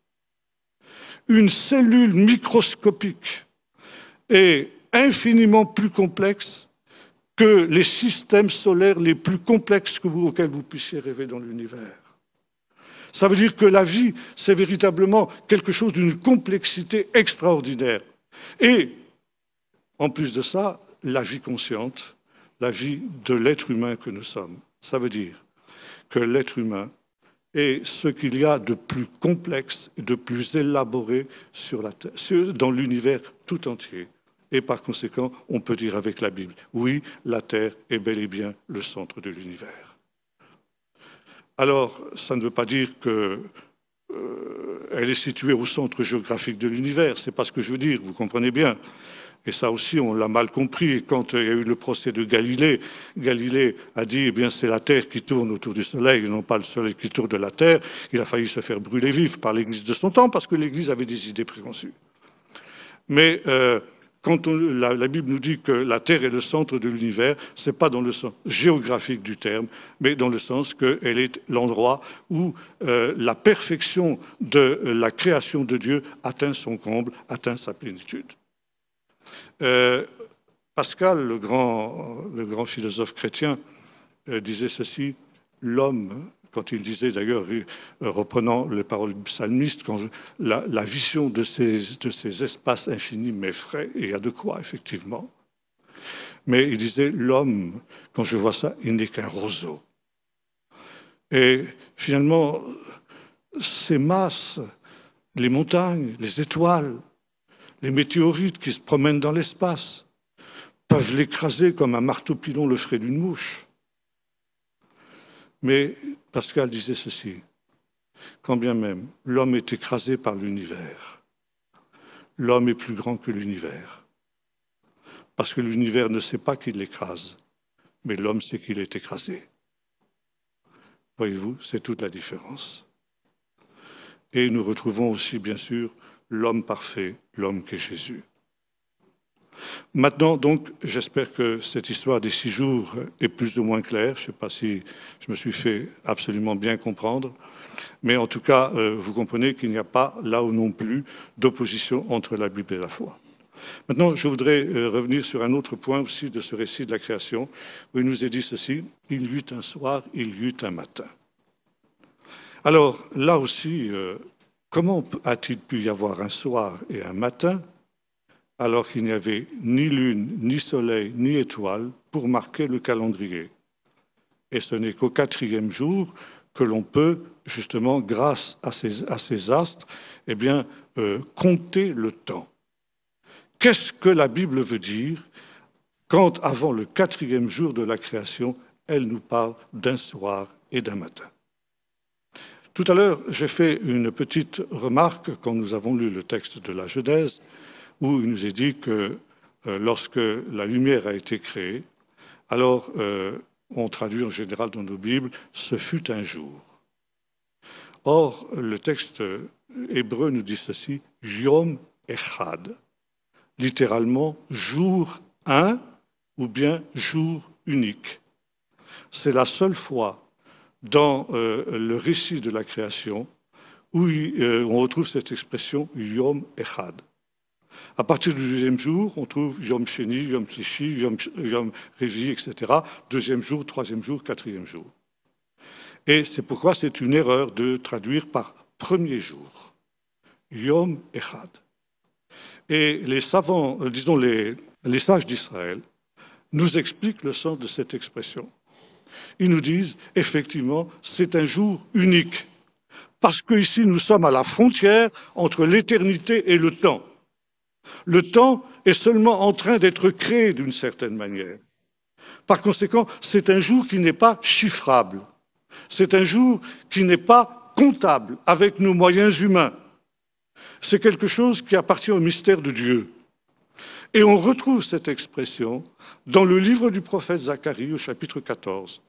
une cellule microscopique est infiniment plus complexe que les systèmes solaires les plus complexes auxquels vous puissiez rêver dans l'univers. Ça veut dire que la vie, c'est véritablement quelque chose d'une complexité extraordinaire. Et, en plus de ça, la vie consciente, la vie de l'être humain que nous sommes. Ça veut dire que l'être humain est ce qu'il y a de plus complexe et de plus élaboré dans l'univers tout entier. Et par conséquent, on peut dire avec la Bible, oui, la Terre est bel et bien le centre de l'univers. Alors, ça ne veut pas dire qu'elle est située au centre géographique de l'univers, c'est pas ce que je veux dire, vous comprenez bien. Et ça aussi, on l'a mal compris. Et quand il y a eu le procès de Galilée, Galilée a dit, eh bien, c'est la Terre qui tourne autour du Soleil, et non pas le Soleil qui tourne de la Terre. Il a failli se faire brûler vif par l'Église de son temps, parce que l'Église avait des idées préconçues. Mais quand la Bible nous dit que la Terre est le centre de l'univers, ce n'est pas dans le sens géographique du terme, mais dans le sens qu'elle est l'endroit où la perfection de la création de Dieu atteint son comble, atteint sa plénitude. Pascal, le grand philosophe chrétien, disait ceci, l'homme, quand il disait d'ailleurs, reprenant les paroles du psalmiste, quand la vision de ces espaces infinis m'effraie, et il y a de quoi, effectivement. Mais il disait, l'homme, quand je vois ça, il n'est qu'un roseau. Et finalement, ces masses, les montagnes, les étoiles, les météorites qui se promènent dans l'espace peuvent l'écraser comme un marteau-pilon le ferait d'une mouche. Mais Pascal disait ceci, quand bien même l'homme est écrasé par l'univers, l'homme est plus grand que l'univers. Parce que l'univers ne sait pas qu'il l'écrase, mais l'homme sait qu'il est écrasé. Voyez-vous, c'est toute la différence. Et nous retrouvons aussi, bien sûr, l'homme parfait, l'homme qu'est Jésus. Maintenant, donc, j'espère que cette histoire des 6 jours est plus ou moins claire. Je ne sais pas si je me suis fait absolument bien comprendre, mais en tout cas, vous comprenez qu'il n'y a pas, là où non plus, d'opposition entre la Bible et la foi. Maintenant, je voudrais revenir sur un autre point aussi de ce récit de la création, où il nous est dit ceci, « Il y eut un soir, il y eut un matin ». Alors, là aussi, comment a-t-il pu y avoir un soir et un matin alors qu'il n'y avait ni lune, ni soleil, ni étoile pour marquer le calendrier? Et ce n'est qu'au 4e jour que l'on peut, justement, grâce à ces astres, eh bien, compter le temps. Qu'est-ce que la Bible veut dire quand, avant le 4e jour de la création, elle nous parle d'un soir et d'un matin? Tout à l'heure, j'ai fait une petite remarque quand nous avons lu le texte de la Genèse, où il nous est dit que lorsque la lumière a été créée, alors on traduit en général dans nos Bibles « ce fut un jour ». Or, le texte hébreu nous dit ceci « Yom Echad », littéralement « jour un » ou bien « jour unique ». C'est la seule fois dans le récit de la création où on retrouve cette expression « Yom Echad ». À partir du 2e jour, on trouve Yom Sheni, Yom Shlishi, Yom Revi, etc. 2e jour, 3e jour, 4e jour. Et c'est pourquoi c'est une erreur de traduire par premier jour. Yom Echad. Et les savants, disons les sages d'Israël, nous expliquent le sens de cette expression. Ils nous disent, effectivement, c'est un jour unique. Parce qu'ici, nous sommes à la frontière entre l'éternité et le temps. Le temps est seulement en train d'être créé d'une certaine manière. Par conséquent, c'est un jour qui n'est pas chiffrable. C'est un jour qui n'est pas comptable avec nos moyens humains. C'est quelque chose qui appartient au mystère de Dieu. Et on retrouve cette expression dans le livre du prophète Zacharie au chapitre 14.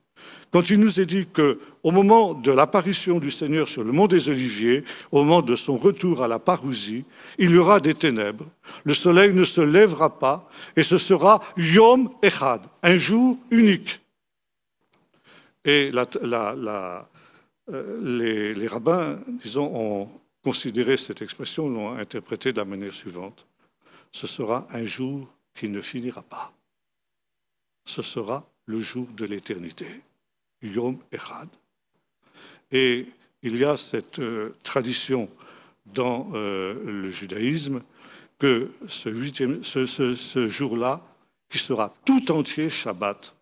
Quand il nous est dit qu'au moment de l'apparition du Seigneur sur le mont des Oliviers, au moment de son retour à la parousie, il y aura des ténèbres, le soleil ne se lèvera pas, et ce sera Yom Echad, un jour unique. Et les rabbins, disons, ont considéré cette expression, l'ont interprétée de la manière suivante. Ce sera un jour qui ne finira pas. Ce sera le jour de l'éternité. Yom Echad. Et il y a cette tradition dans le judaïsme que ce jour-là, qui sera tout entier Shabbat,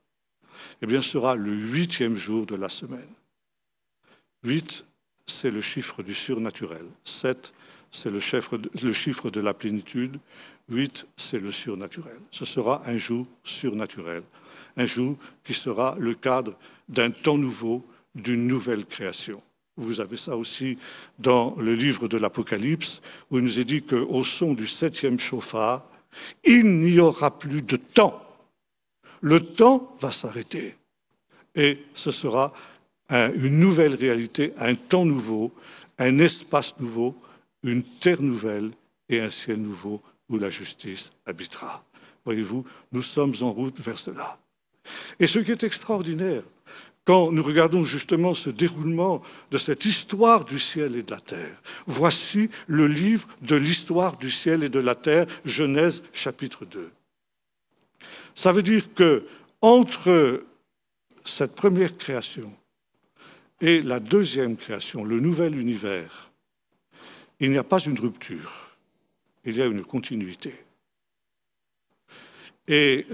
eh bien, sera le 8e jour de la semaine. 8, c'est le chiffre du surnaturel. 7, c'est le chiffre de la plénitude. 8, c'est le surnaturel. Ce sera un jour surnaturel. Un jour qui sera le cadre d'un temps nouveau, d'une nouvelle création. Vous avez ça aussi dans le livre de l'Apocalypse, où il nous est dit qu'au son du 7e chauffard, il n'y aura plus de temps. Le temps va s'arrêter. Et ce sera une nouvelle réalité, un temps nouveau, un espace nouveau, une terre nouvelle et un ciel nouveau où la justice habitera. Voyez-vous, nous sommes en route vers cela. Et ce qui est extraordinaire, quand nous regardons justement ce déroulement de cette histoire du ciel et de la terre, voici le livre de l'histoire du ciel et de la terre, Genèse chapitre 2. Ça veut dire que entre cette première création et la deuxième création, le nouvel univers, il n'y a pas une rupture, il y a une continuité. Et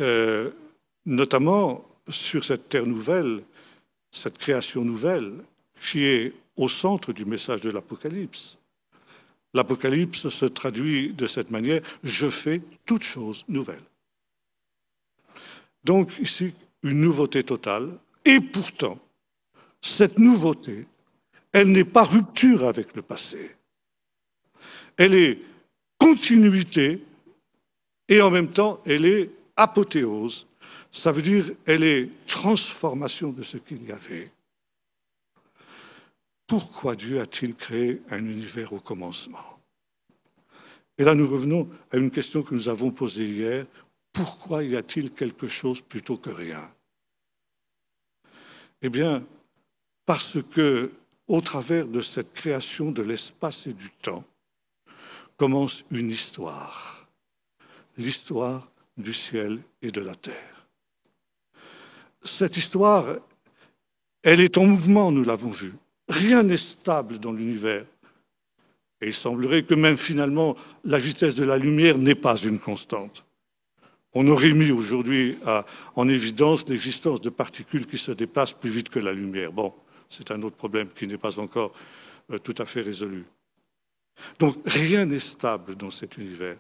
notamment sur cette terre nouvelle, cette création nouvelle qui est au centre du message de l'Apocalypse. L'Apocalypse se traduit de cette manière, je fais toutes choses nouvelles. Donc ici, une nouveauté totale, et pourtant, cette nouveauté, elle n'est pas rupture avec le passé. Elle est continuité et en même temps, elle est apothéose. Ça veut dire elle est transformation de ce qu'il y avait. Pourquoi Dieu a-t-il créé un univers au commencement? Et là, nous revenons à une question que nous avons posée hier. Pourquoi y a-t-il quelque chose plutôt que rien? Eh bien, parce que, au travers de cette création de l'espace et du temps, commence une histoire, l'histoire du ciel et de la terre. Cette histoire, elle est en mouvement, nous l'avons vu. Rien n'est stable dans l'univers. Et il semblerait que même finalement, la vitesse de la lumière n'est pas une constante. On aurait mis aujourd'hui en évidence l'existence de particules qui se déplacent plus vite que la lumière. Bon, c'est un autre problème qui n'est pas encore tout à fait résolu. Donc rien n'est stable dans cet univers.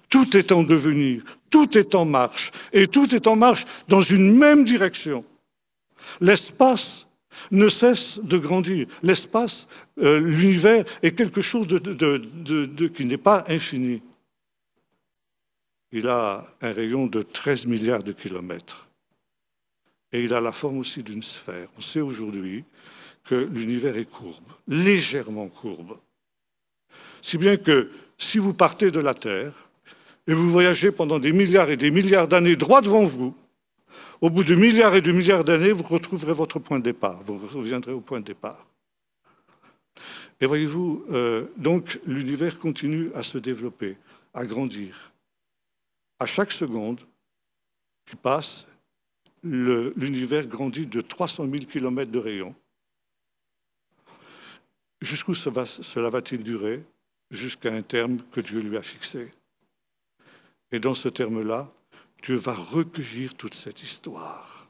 Tout est en devenir, tout est en marche, et tout est en marche dans une même direction. L'espace ne cesse de grandir. L'espace, l'univers est quelque chose qui n'est pas infini. Il a un rayon de 13 milliards de kilomètres. Et il a la forme aussi d'une sphère. On sait aujourd'hui que l'univers est courbe, légèrement courbe. Si bien que si vous partez de la Terre et vous voyagez pendant des milliards et des milliards d'années droit devant vous, au bout de milliards et de milliards d'années, vous retrouverez votre point de départ. Vous reviendrez au point de départ. Et voyez-vous, donc l'univers continue à se développer, à grandir. À chaque seconde qui passe, l'univers grandit de 300 000 km de rayon. Jusqu'où cela va-t-il durer? Jusqu'à un terme que Dieu lui a fixé. Et dans ce terme-là, Dieu va recueillir toute cette histoire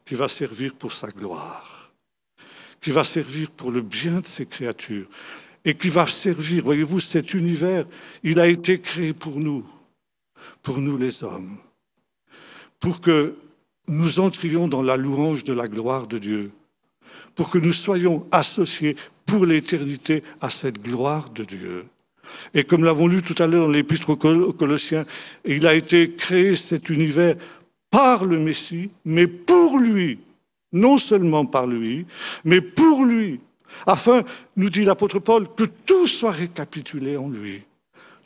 qui va servir pour sa gloire, qui va servir pour le bien de ses créatures et qui va servir, voyez-vous, cet univers, il a été créé pour nous les hommes, pour que nous entrions dans la louange de la gloire de Dieu, pour que nous soyons associés pour l'éternité à cette gloire de Dieu. Et comme l'avons lu tout à l'heure dans l'Épître aux Colossiens, il a été créé cet univers par le Messie, mais pour lui, non seulement par lui, mais pour lui, afin, nous dit l'apôtre Paul, que tout soit récapitulé en lui,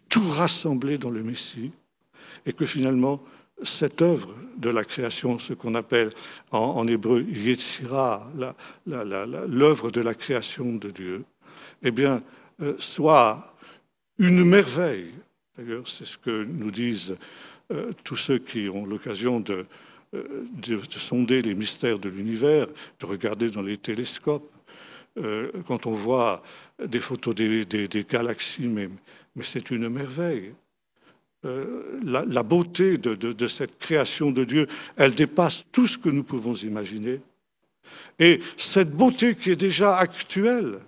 tout rassemblé dans le Messie, et que finalement, cette œuvre de la création, ce qu'on appelle en hébreu Yetzira, l'œuvre de la création de Dieu, eh bien, soit une merveille. D'ailleurs, c'est ce que nous disent tous ceux qui ont l'occasion de sonder les mystères de l'univers, de regarder dans les télescopes. Quand on voit des photos des galaxies, mais c'est une merveille. La beauté de cette création de Dieu, elle dépasse tout ce que nous pouvons imaginer. Et cette beauté qui est déjà actuelle,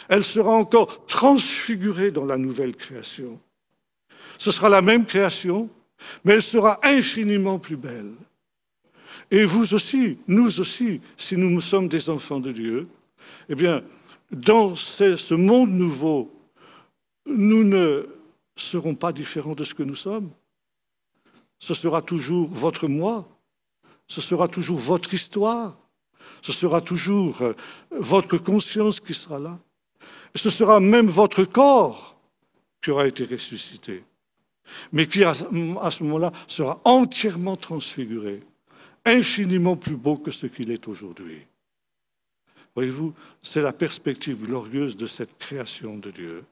elle sera encore transfigurée dans la nouvelle création. Ce sera la même création, mais elle sera infiniment plus belle. Et vous aussi, nous aussi, si nous sommes des enfants de Dieu, eh bien, dans ce monde nouveau, nous ne serons pas différents de ce que nous sommes. Ce sera toujours votre moi, ce sera toujours votre histoire, ce sera toujours votre conscience qui sera là. Et ce sera même votre corps qui aura été ressuscité, mais qui, à ce moment-là, sera entièrement transfiguré, infiniment plus beau que ce qu'il est aujourd'hui. Voyez-vous, c'est la perspective glorieuse de cette création de Dieu.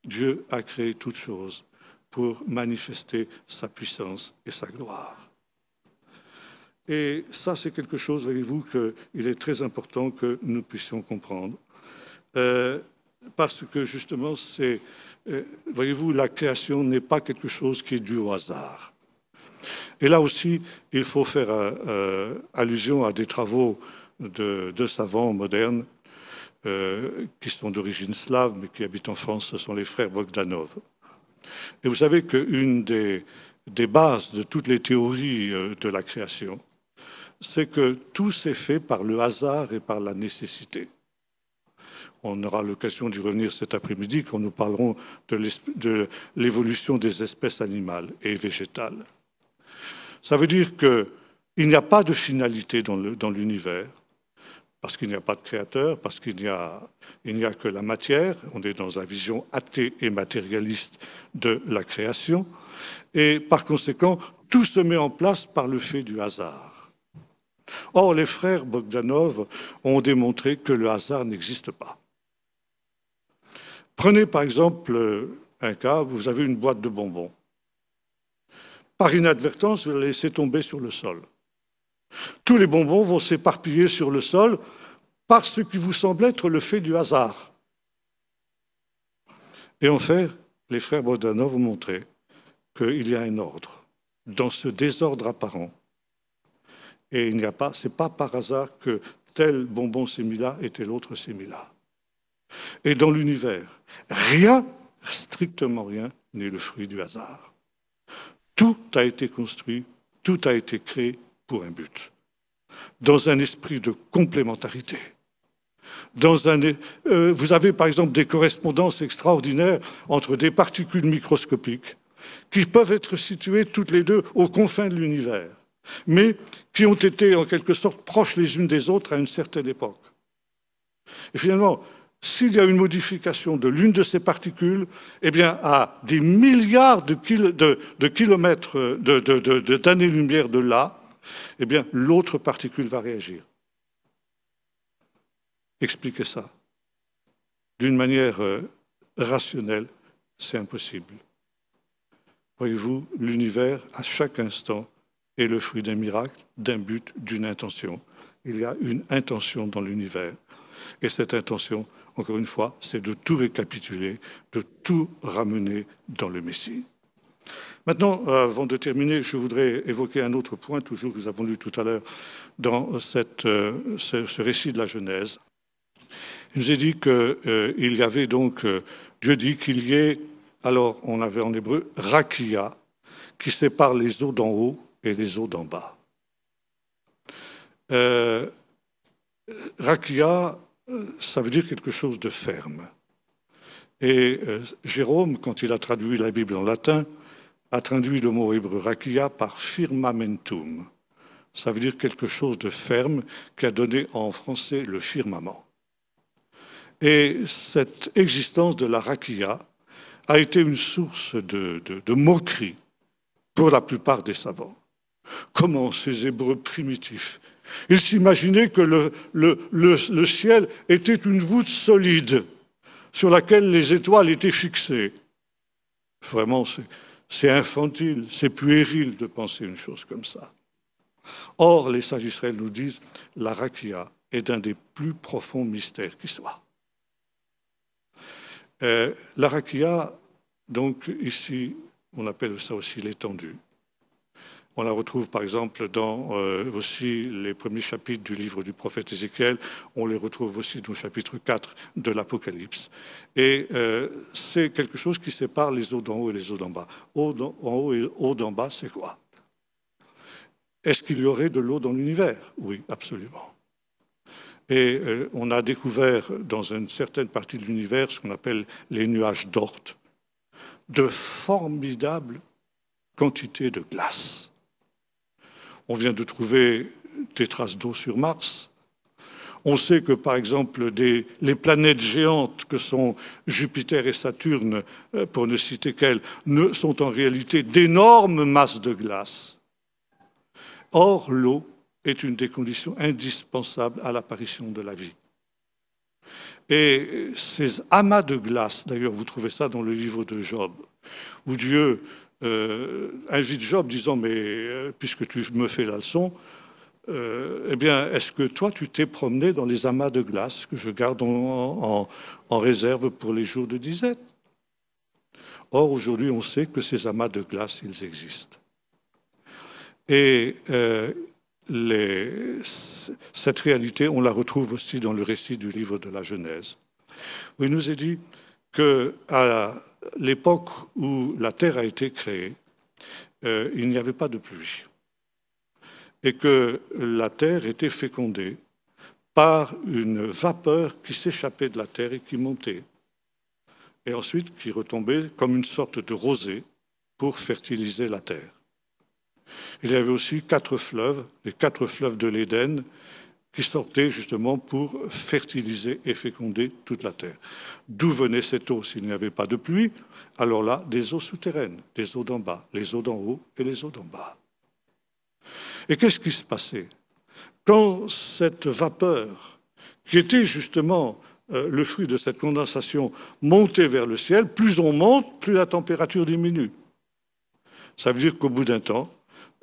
Dieu a créé toutes choses pour manifester sa puissance et sa gloire. Et ça, c'est quelque chose, voyez-vous, qu'il est très important que nous puissions comprendre. Parce que, justement, voyez-vous, la création n'est pas quelque chose qui est dû au hasard. Et là aussi, il faut faire allusion à des travaux de savants modernes qui sont d'origine slave, mais qui habitent en France, ce sont les frères Bogdanov. Et vous savez qu'une des bases de toutes les théories de la création, c'est que tout s'est fait par le hasard et par la nécessité. On aura l'occasion d'y revenir cet après-midi quand nous parlerons de l'évolution des espèces animales et végétales. Ça veut dire qu'il n'y a pas de finalité dans l'univers, parce qu'il n'y a pas de créateur, parce qu'il n'y a que la matière. On est dans la vision athée et matérialiste de la création. Et par conséquent, tout se met en place par le fait du hasard. Or, les frères Bogdanov ont démontré que le hasard n'existe pas. Prenez par exemple un cas, vous avez une boîte de bonbons. Par inadvertance, vous la laissez tomber sur le sol. Tous les bonbons vont s'éparpiller sur le sol par ce qui vous semble être le fait du hasard. Et en fait, les frères Bogdanov ont montré qu'il y a un ordre dans ce désordre apparent. Et ce n'est pas par hasard que tel bonbon s'est mis là et tel autre s'est mis là. Et dans l'univers, rien, strictement rien, n'est le fruit du hasard. Tout a été construit, tout a été créé pour un but, dans un esprit de complémentarité. Vous avez par exemple des correspondances extraordinaires entre des particules microscopiques qui peuvent être situées toutes les deux aux confins de l'univers, mais qui ont été en quelque sorte proches les unes des autres à une certaine époque. Et finalement, s'il y a une modification de l'une de ces particules, eh bien, à des milliards de kilomètres d'années-lumière de là, eh bien, l'autre particule va réagir. Expliquer ça d'une manière rationnelle, c'est impossible. Voyez-vous, l'univers, à chaque instant, est le fruit d'un miracle, d'un but, d'une intention. Il y a une intention dans l'univers. Et cette intention, encore une fois, c'est de tout récapituler, de tout ramener dans le Messie. Maintenant, avant de terminer, je voudrais évoquer un autre point, toujours que nous avons lu tout à l'heure dans ce récit de la Genèse. Il nous est dit qu'il y avait donc, Dieu dit qu'il y ait, alors on avait en hébreu, rakia, qui sépare les eaux d'en haut et les eaux d'en bas. Rakia, ça veut dire quelque chose de ferme. Et Jérôme, quand il a traduit la Bible en latin, a traduit le mot hébreu rakia par firmamentum. Ça veut dire quelque chose de ferme qui a donné en français le firmament. Et cette existence de la rakia a été une source de moquerie pour la plupart des savants. Comment ces Hébreux primitifs, ils s'imaginaient que le ciel était une voûte solide, sur laquelle les étoiles étaient fixées. Vraiment, c'est infantile, c'est puéril de penser une chose comme ça. Or, les sages d'Israël nous disent, la rakia est d'un des plus profonds mystères qui soit. La rakia, donc ici, on appelle ça aussi l'étendue. On la retrouve par exemple dans aussi les premiers chapitres du livre du prophète Ézéchiel. On les retrouve aussi dans le chapitre 4 de l'Apocalypse. Et c'est quelque chose qui sépare les eaux d'en haut et les eaux d'en bas. Eau en haut et eau d'en bas, c'est quoi? Est-ce qu'il y aurait de l'eau dans l'univers? Oui, absolument. Et on a découvert dans une certaine partie de l'univers ce qu'on appelle les nuages d'Oort, de formidables quantités de glace. On vient de trouver des traces d'eau sur Mars. On sait que, par exemple, les planètes géantes que sont Jupiter et Saturne, pour ne citer qu'elles, sont en réalité d'énormes masses de glace. Or, l'eau est une des conditions indispensables à l'apparition de la vie. Et ces amas de glace, d'ailleurs, vous trouvez ça dans le livre de Job, où Dieu invite Job disant « Mais puisque tu me fais la leçon, eh bien, est-ce que toi, tu t'es promené dans les amas de glace que je garde en réserve pour les jours de disette ?» Or, aujourd'hui, on sait que ces amas de glace, ils existent. Et cette réalité, on la retrouve aussi dans le récit du livre de la Genèse, où il nous est dit qu'à l'époque où la terre a été créée, il n'y avait pas de pluie et que la terre était fécondée par une vapeur qui s'échappait de la terre et qui montait, et ensuite qui retombait comme une sorte de rosée pour fertiliser la terre. Il y avait aussi 4 fleuves, les 4 fleuves de l'Éden, qui sortaient justement pour fertiliser et féconder toute la terre. D'où venait cette eau s'il n'y avait pas de pluie? Alors là, des eaux souterraines, des eaux d'en bas, les eaux d'en haut et les eaux d'en bas. Et qu'est-ce qui se passait? Quand cette vapeur, qui était justement le fruit de cette condensation, montait vers le ciel, plus on monte, plus la température diminue. Ça veut dire qu'au bout d'un temps,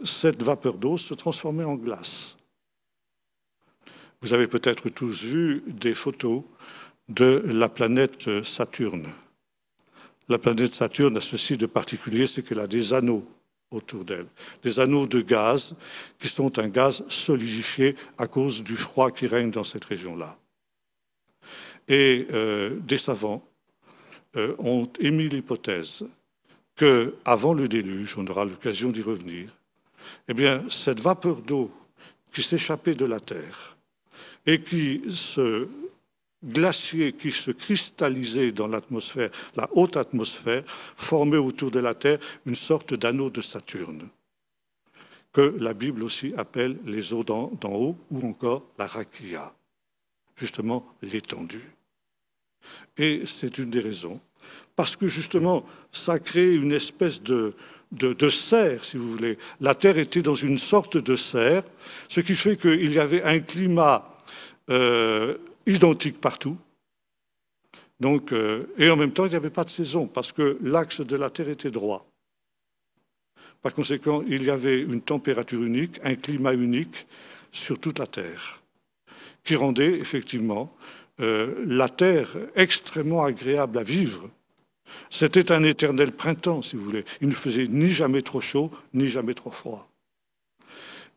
cette vapeur d'eau se transformait en glace. Vous avez peut-être tous vu des photos de la planète Saturne. La planète Saturne a ceci de particulier, c'est qu'elle a des anneaux autour d'elle, des anneaux de gaz qui sont un gaz solidifié à cause du froid qui règne dans cette région-là. Et des savants ont émis l'hypothèse qu'avant le déluge, on aura l'occasion d'y revenir, eh bien, cette vapeur d'eau qui s'échappait de la Terre et qui se glaciait, qui se cristallisait dans l'atmosphère, la haute atmosphère, formait autour de la Terre une sorte d'anneau de Saturne, que la Bible aussi appelle les eaux d'en haut ou encore la rakia, justement l'étendue. Et c'est une des raisons, parce que justement, ça crée une espèce de serre, si vous voulez. La Terre était dans une sorte de serre, ce qui fait qu'il y avait un climat identique partout. Donc, et en même temps, il n'y avait pas de saison, parce que l'axe de la Terre était droit. Par conséquent, il y avait une température unique, un climat unique sur toute la Terre, qui rendait effectivement la Terre extrêmement agréable à vivre. C'était un éternel printemps, si vous voulez. Il ne faisait ni jamais trop chaud, ni jamais trop froid.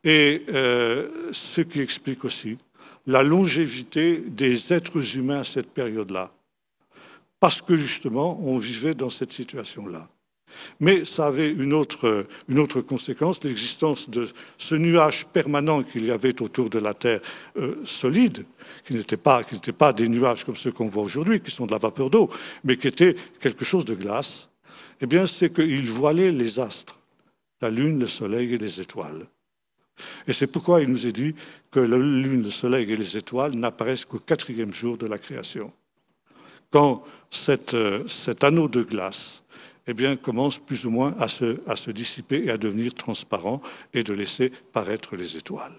Et ce qui explique aussi la longévité des êtres humains à cette période-là. Parce que, justement, on vivait dans cette situation-là. Mais ça avait une autre conséquence, l'existence de ce nuage permanent qu'il y avait autour de la Terre solide, qui n'étaient pas des nuages comme ceux qu'on voit aujourd'hui, qui sont de la vapeur d'eau, mais qui étaient quelque chose de glace. Eh bien, c'est qu'il voilait les astres, la Lune, le Soleil et les étoiles. Et c'est pourquoi il nous est dit que la Lune, le Soleil et les étoiles n'apparaissent qu'au 4e jour de la création. Quand cet anneau de glace eh bien, commence plus ou moins à se dissiper et à devenir transparent et de laisser paraître les étoiles.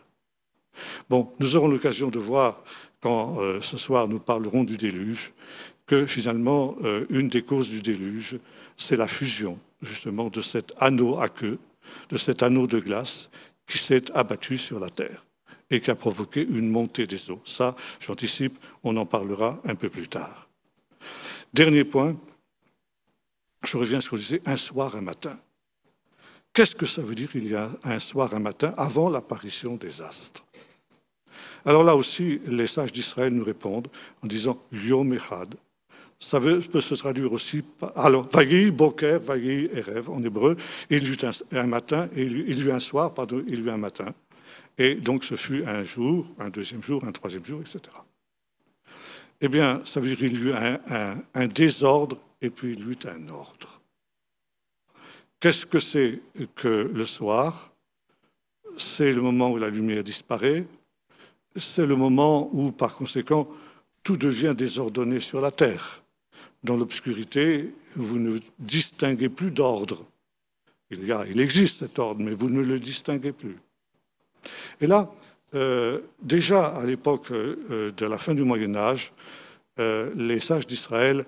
Bon, nous aurons l'occasion de voir, quand ce soir nous parlerons du déluge, que finalement, une des causes du déluge, c'est la fusion, justement, de cet anneau aqueux, de cet anneau de glace qui s'est abattu sur la Terre et qui a provoqué une montée des eaux. Ça, j'anticipe, on en parlera un peu plus tard. Dernier point, je reviens sur ce que je disais, un soir, un matin. Qu'est-ce que ça veut dire il y a un soir, un matin, avant l'apparition des astres? Alors là aussi, les sages d'Israël nous répondent en disant « Yom Echad ». Ça peut se traduire aussi par... Alors, « Vayi Boker, Vayi Erev » en hébreu, il y eut un matin, il y eut un soir, pardon, il y eut un matin. Et donc ce fut un jour, un deuxième jour, un troisième jour, etc. Eh bien, ça veut dire qu'il y eut un désordre et puis il y eut un ordre. Qu'est-ce que c'est que le soir? C'est le moment où la lumière disparaît, c'est le moment où, par conséquent, tout devient désordonné sur la terre. Dans l'obscurité, vous ne distinguez plus d'ordre. Il existe cet ordre, mais vous ne le distinguez plus. Et là, déjà à l'époque de la fin du Moyen-Âge, les sages d'Israël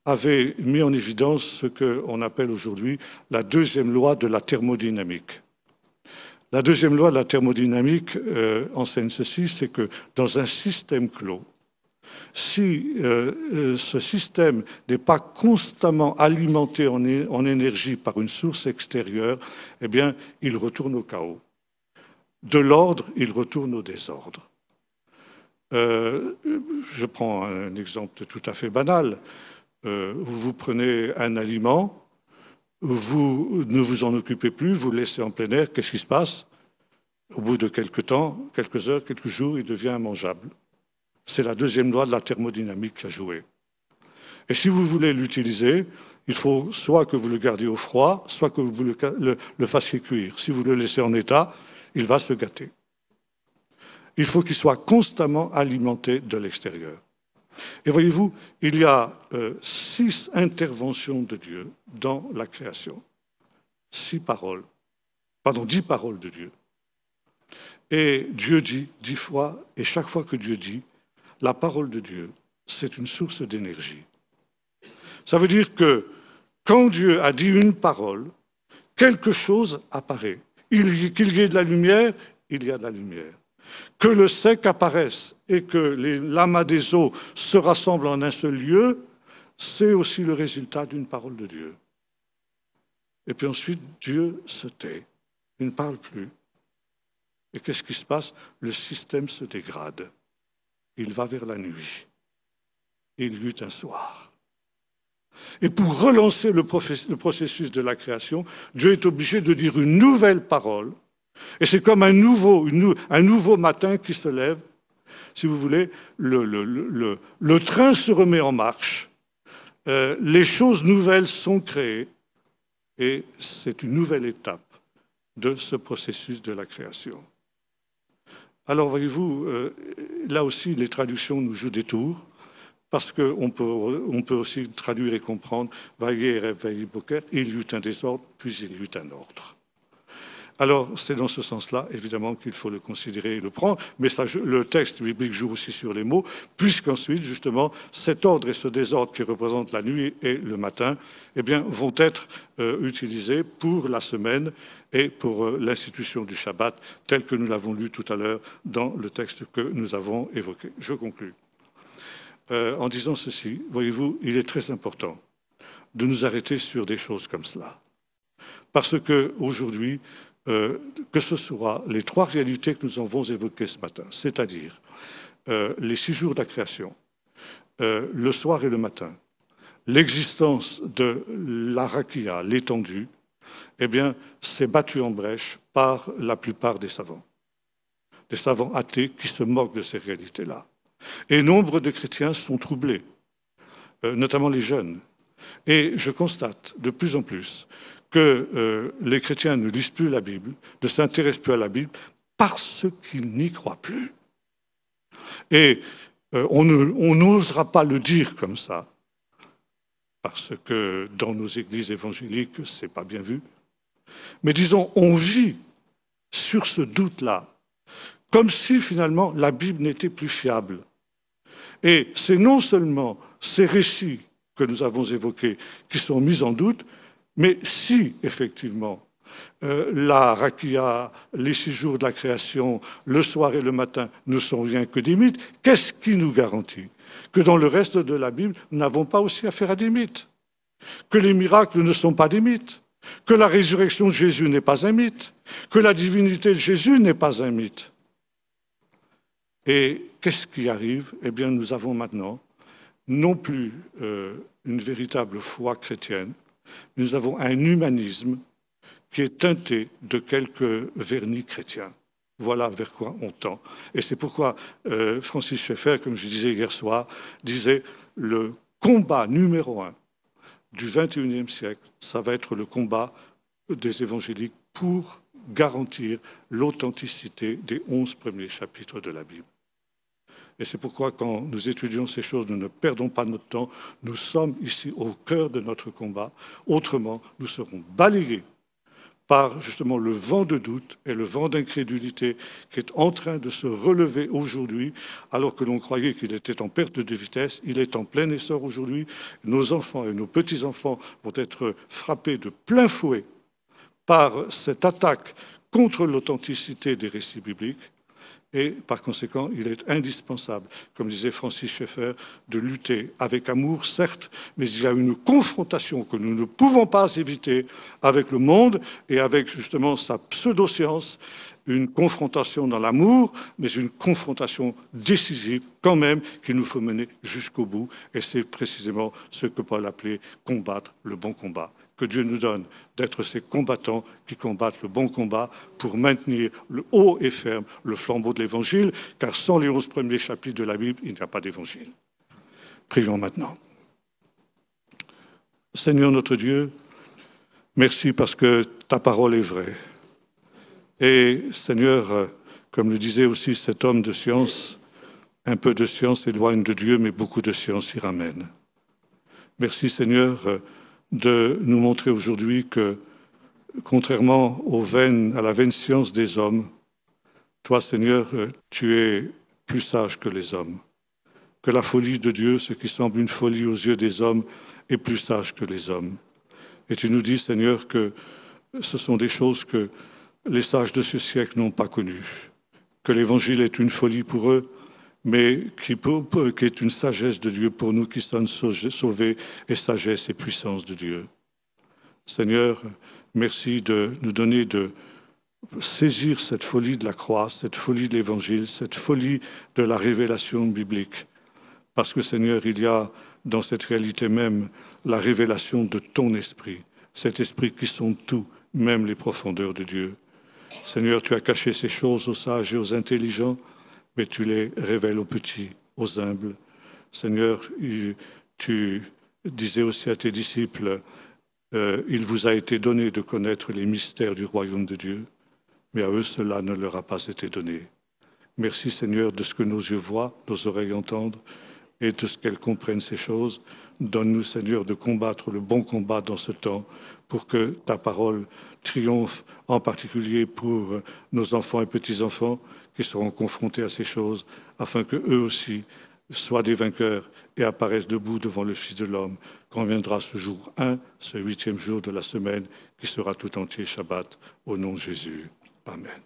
avaient mis en évidence ce qu'on appelle aujourd'hui la deuxième loi de la thermodynamique. La deuxième loi de la thermodynamique enseigne ceci, c'est que dans un système clos, si ce système n'est pas constamment alimenté en énergie par une source extérieure, eh bien, il retourne au chaos. De l'ordre, il retourne au désordre. Je prends un exemple tout à fait banal. Vous prenez un aliment, vous ne vous en occupez plus, vous le laissez en plein air, qu'est-ce qui se passe? Au bout de quelques temps, quelques heures, quelques jours, il devient immangeable. C'est la deuxième loi de la thermodynamique qui a joué. Et si vous voulez l'utiliser, il faut soit que vous le gardiez au froid, soit que vous le fassiez cuire. Si vous le laissez en état, il va se gâter. Il faut qu'il soit constamment alimenté de l'extérieur. Et voyez-vous, il y a 6 interventions de Dieu dans la création. 10 paroles de Dieu. Et Dieu dit 10 fois, et chaque fois que Dieu dit, la parole de Dieu, c'est une source d'énergie. Ça veut dire que quand Dieu a dit une parole, quelque chose apparaît. Qu'il y ait de la lumière, il y a de la lumière. Que le sec apparaisse et que l'amas des eaux se rassemblent en un seul lieu, c'est aussi le résultat d'une parole de Dieu. Et puis ensuite, Dieu se tait, il ne parle plus. Et qu'est-ce qui se passe? Le système se dégrade. Il va vers la nuit. Il y eut un soir. Et pour relancer le processus de la création, Dieu est obligé de dire une nouvelle parole. Et c'est comme un nouveau matin qui se lève. Si vous voulez, le train se remet en marche. Les choses nouvelles sont créées. Et c'est une nouvelle étape de ce processus de la création. Alors, voyez-vous, là aussi, les traductions nous jouent des tours, parce qu'on peut aussi traduire et comprendre « Vaillé, rêve, vaillé, boker », il y eut un désordre, puis il y eut un ordre. Alors, c'est dans ce sens-là, évidemment, qu'il faut le considérer et le prendre, mais ça, le texte biblique joue aussi sur les mots, puisqu'ensuite, justement, cet ordre et ce désordre qui représentent la nuit et le matin, eh bien, vont être utilisés pour la semaine et pour l'institution du Shabbat, tel que nous l'avons lu tout à l'heure dans le texte que nous avons évoqué. Je conclus. En disant ceci, voyez-vous, il est très important de nous arrêter sur des choses comme cela. Parce qu'aujourd'hui, que ce soit les 3 réalités que nous avons évoquées ce matin, c'est-à-dire les 6 jours de la création, le soir et le matin, l'existence de la rakia, l'étendue, eh bien, c'est battu en brèche par la plupart des savants athées qui se moquent de ces réalités-là. Et nombre de chrétiens sont troublés, notamment les jeunes. Et je constate de plus en plus que les chrétiens ne lisent plus la Bible, ne s'intéressent plus à la Bible, parce qu'ils n'y croient plus. Et on n'osera pas le dire comme ça, parce que dans nos églises évangéliques, ce n'est pas bien vu. Mais disons, on vit sur ce doute-là, comme si finalement la Bible n'était plus fiable. Et c'est non seulement ces récits que nous avons évoqués qui sont mis en doute, mais si, effectivement, la rakia, les 6 jours de la création, le soir et le matin ne sont rien que des mythes, qu'est-ce qui nous garantit que dans le reste de la Bible, nous n'avons pas aussi affaire à des mythes, que les miracles ne sont pas des mythes, que la résurrection de Jésus n'est pas un mythe, que la divinité de Jésus n'est pas un mythe. Et qu'est-ce qui arrive? Eh bien, nous avons maintenant non plus une véritable foi chrétienne, mais nous avons un humanisme qui est teinté de quelques vernis chrétiens. Voilà vers quoi on tend. Et c'est pourquoi Francis Schaeffer, comme je disais hier soir, disait le combat numéro 1 du XXIe siècle, ça va être le combat des évangéliques pour garantir l'authenticité des 11 premiers chapitres de la Bible. Et c'est pourquoi, quand nous étudions ces choses, nous ne perdons pas notre temps. Nous sommes ici au cœur de notre combat. Autrement, nous serons balayés par justement le vent de doute et le vent d'incrédulité qui est en train de se relever aujourd'hui, alors que l'on croyait qu'il était en perte de vitesse. Il est en plein essor aujourd'hui. Nos enfants et nos petits-enfants vont être frappés de plein fouet par cette attaque contre l'authenticité des récits bibliques. Et par conséquent, il est indispensable, comme disait Francis Schaeffer, de lutter avec amour, certes, mais il y a une confrontation que nous ne pouvons pas éviter avec le monde et avec justement sa pseudo-science, une confrontation dans l'amour, mais une confrontation décisive quand même qu'il nous faut mener jusqu'au bout. Et c'est précisément ce que Paul appelait combattre le bon combat. Que Dieu nous donne d'être ces combattants qui combattent le bon combat pour maintenir le haut et ferme le flambeau de l'Évangile, car sans les 11 premiers chapitres de la Bible, il n'y a pas d'Évangile. Prions maintenant. Seigneur notre Dieu, merci parce que ta parole est vraie. Et Seigneur, comme le disait aussi cet homme de science, un peu de science éloigne de Dieu, mais beaucoup de science y ramène. Merci Seigneur de nous montrer aujourd'hui que, contrairement à la vaine science des hommes, toi, Seigneur, tu es plus sage que les hommes. Que la folie de Dieu, ce qui semble une folie aux yeux des hommes, est plus sage que les hommes. Et tu nous dis, Seigneur, que ce sont des choses que les sages de ce siècle n'ont pas connues. Que l'Évangile est une folie pour eux, mais qui est une sagesse de Dieu pour nous qui sommes sauvés, et sagesse et puissance de Dieu. Seigneur, merci de nous donner de saisir cette folie de la croix, cette folie de l'Évangile, cette folie de la révélation biblique. Parce que, Seigneur, il y a dans cette réalité même la révélation de ton esprit, cet esprit qui sonde tout, même les profondeurs de Dieu. Seigneur, tu as caché ces choses aux sages et aux intelligents, mais tu les révèles aux petits, aux humbles. Seigneur, tu disais aussi à tes disciples, il vous a été donné de connaître les mystères du royaume de Dieu, mais à eux cela ne leur a pas été donné. Merci Seigneur de ce que nos yeux voient, nos oreilles entendent, et de ce qu'elles comprennent ces choses. Donne-nous Seigneur de combattre le bon combat dans ce temps, pour que ta parole triomphe, en particulier pour nos enfants et petits-enfants, qui seront confrontés à ces choses, afin qu'eux aussi soient des vainqueurs et apparaissent debout devant le Fils de l'homme, quand viendra ce jour 1, ce 8e jour de la semaine, qui sera tout entier Shabbat, au nom de Jésus. Amen.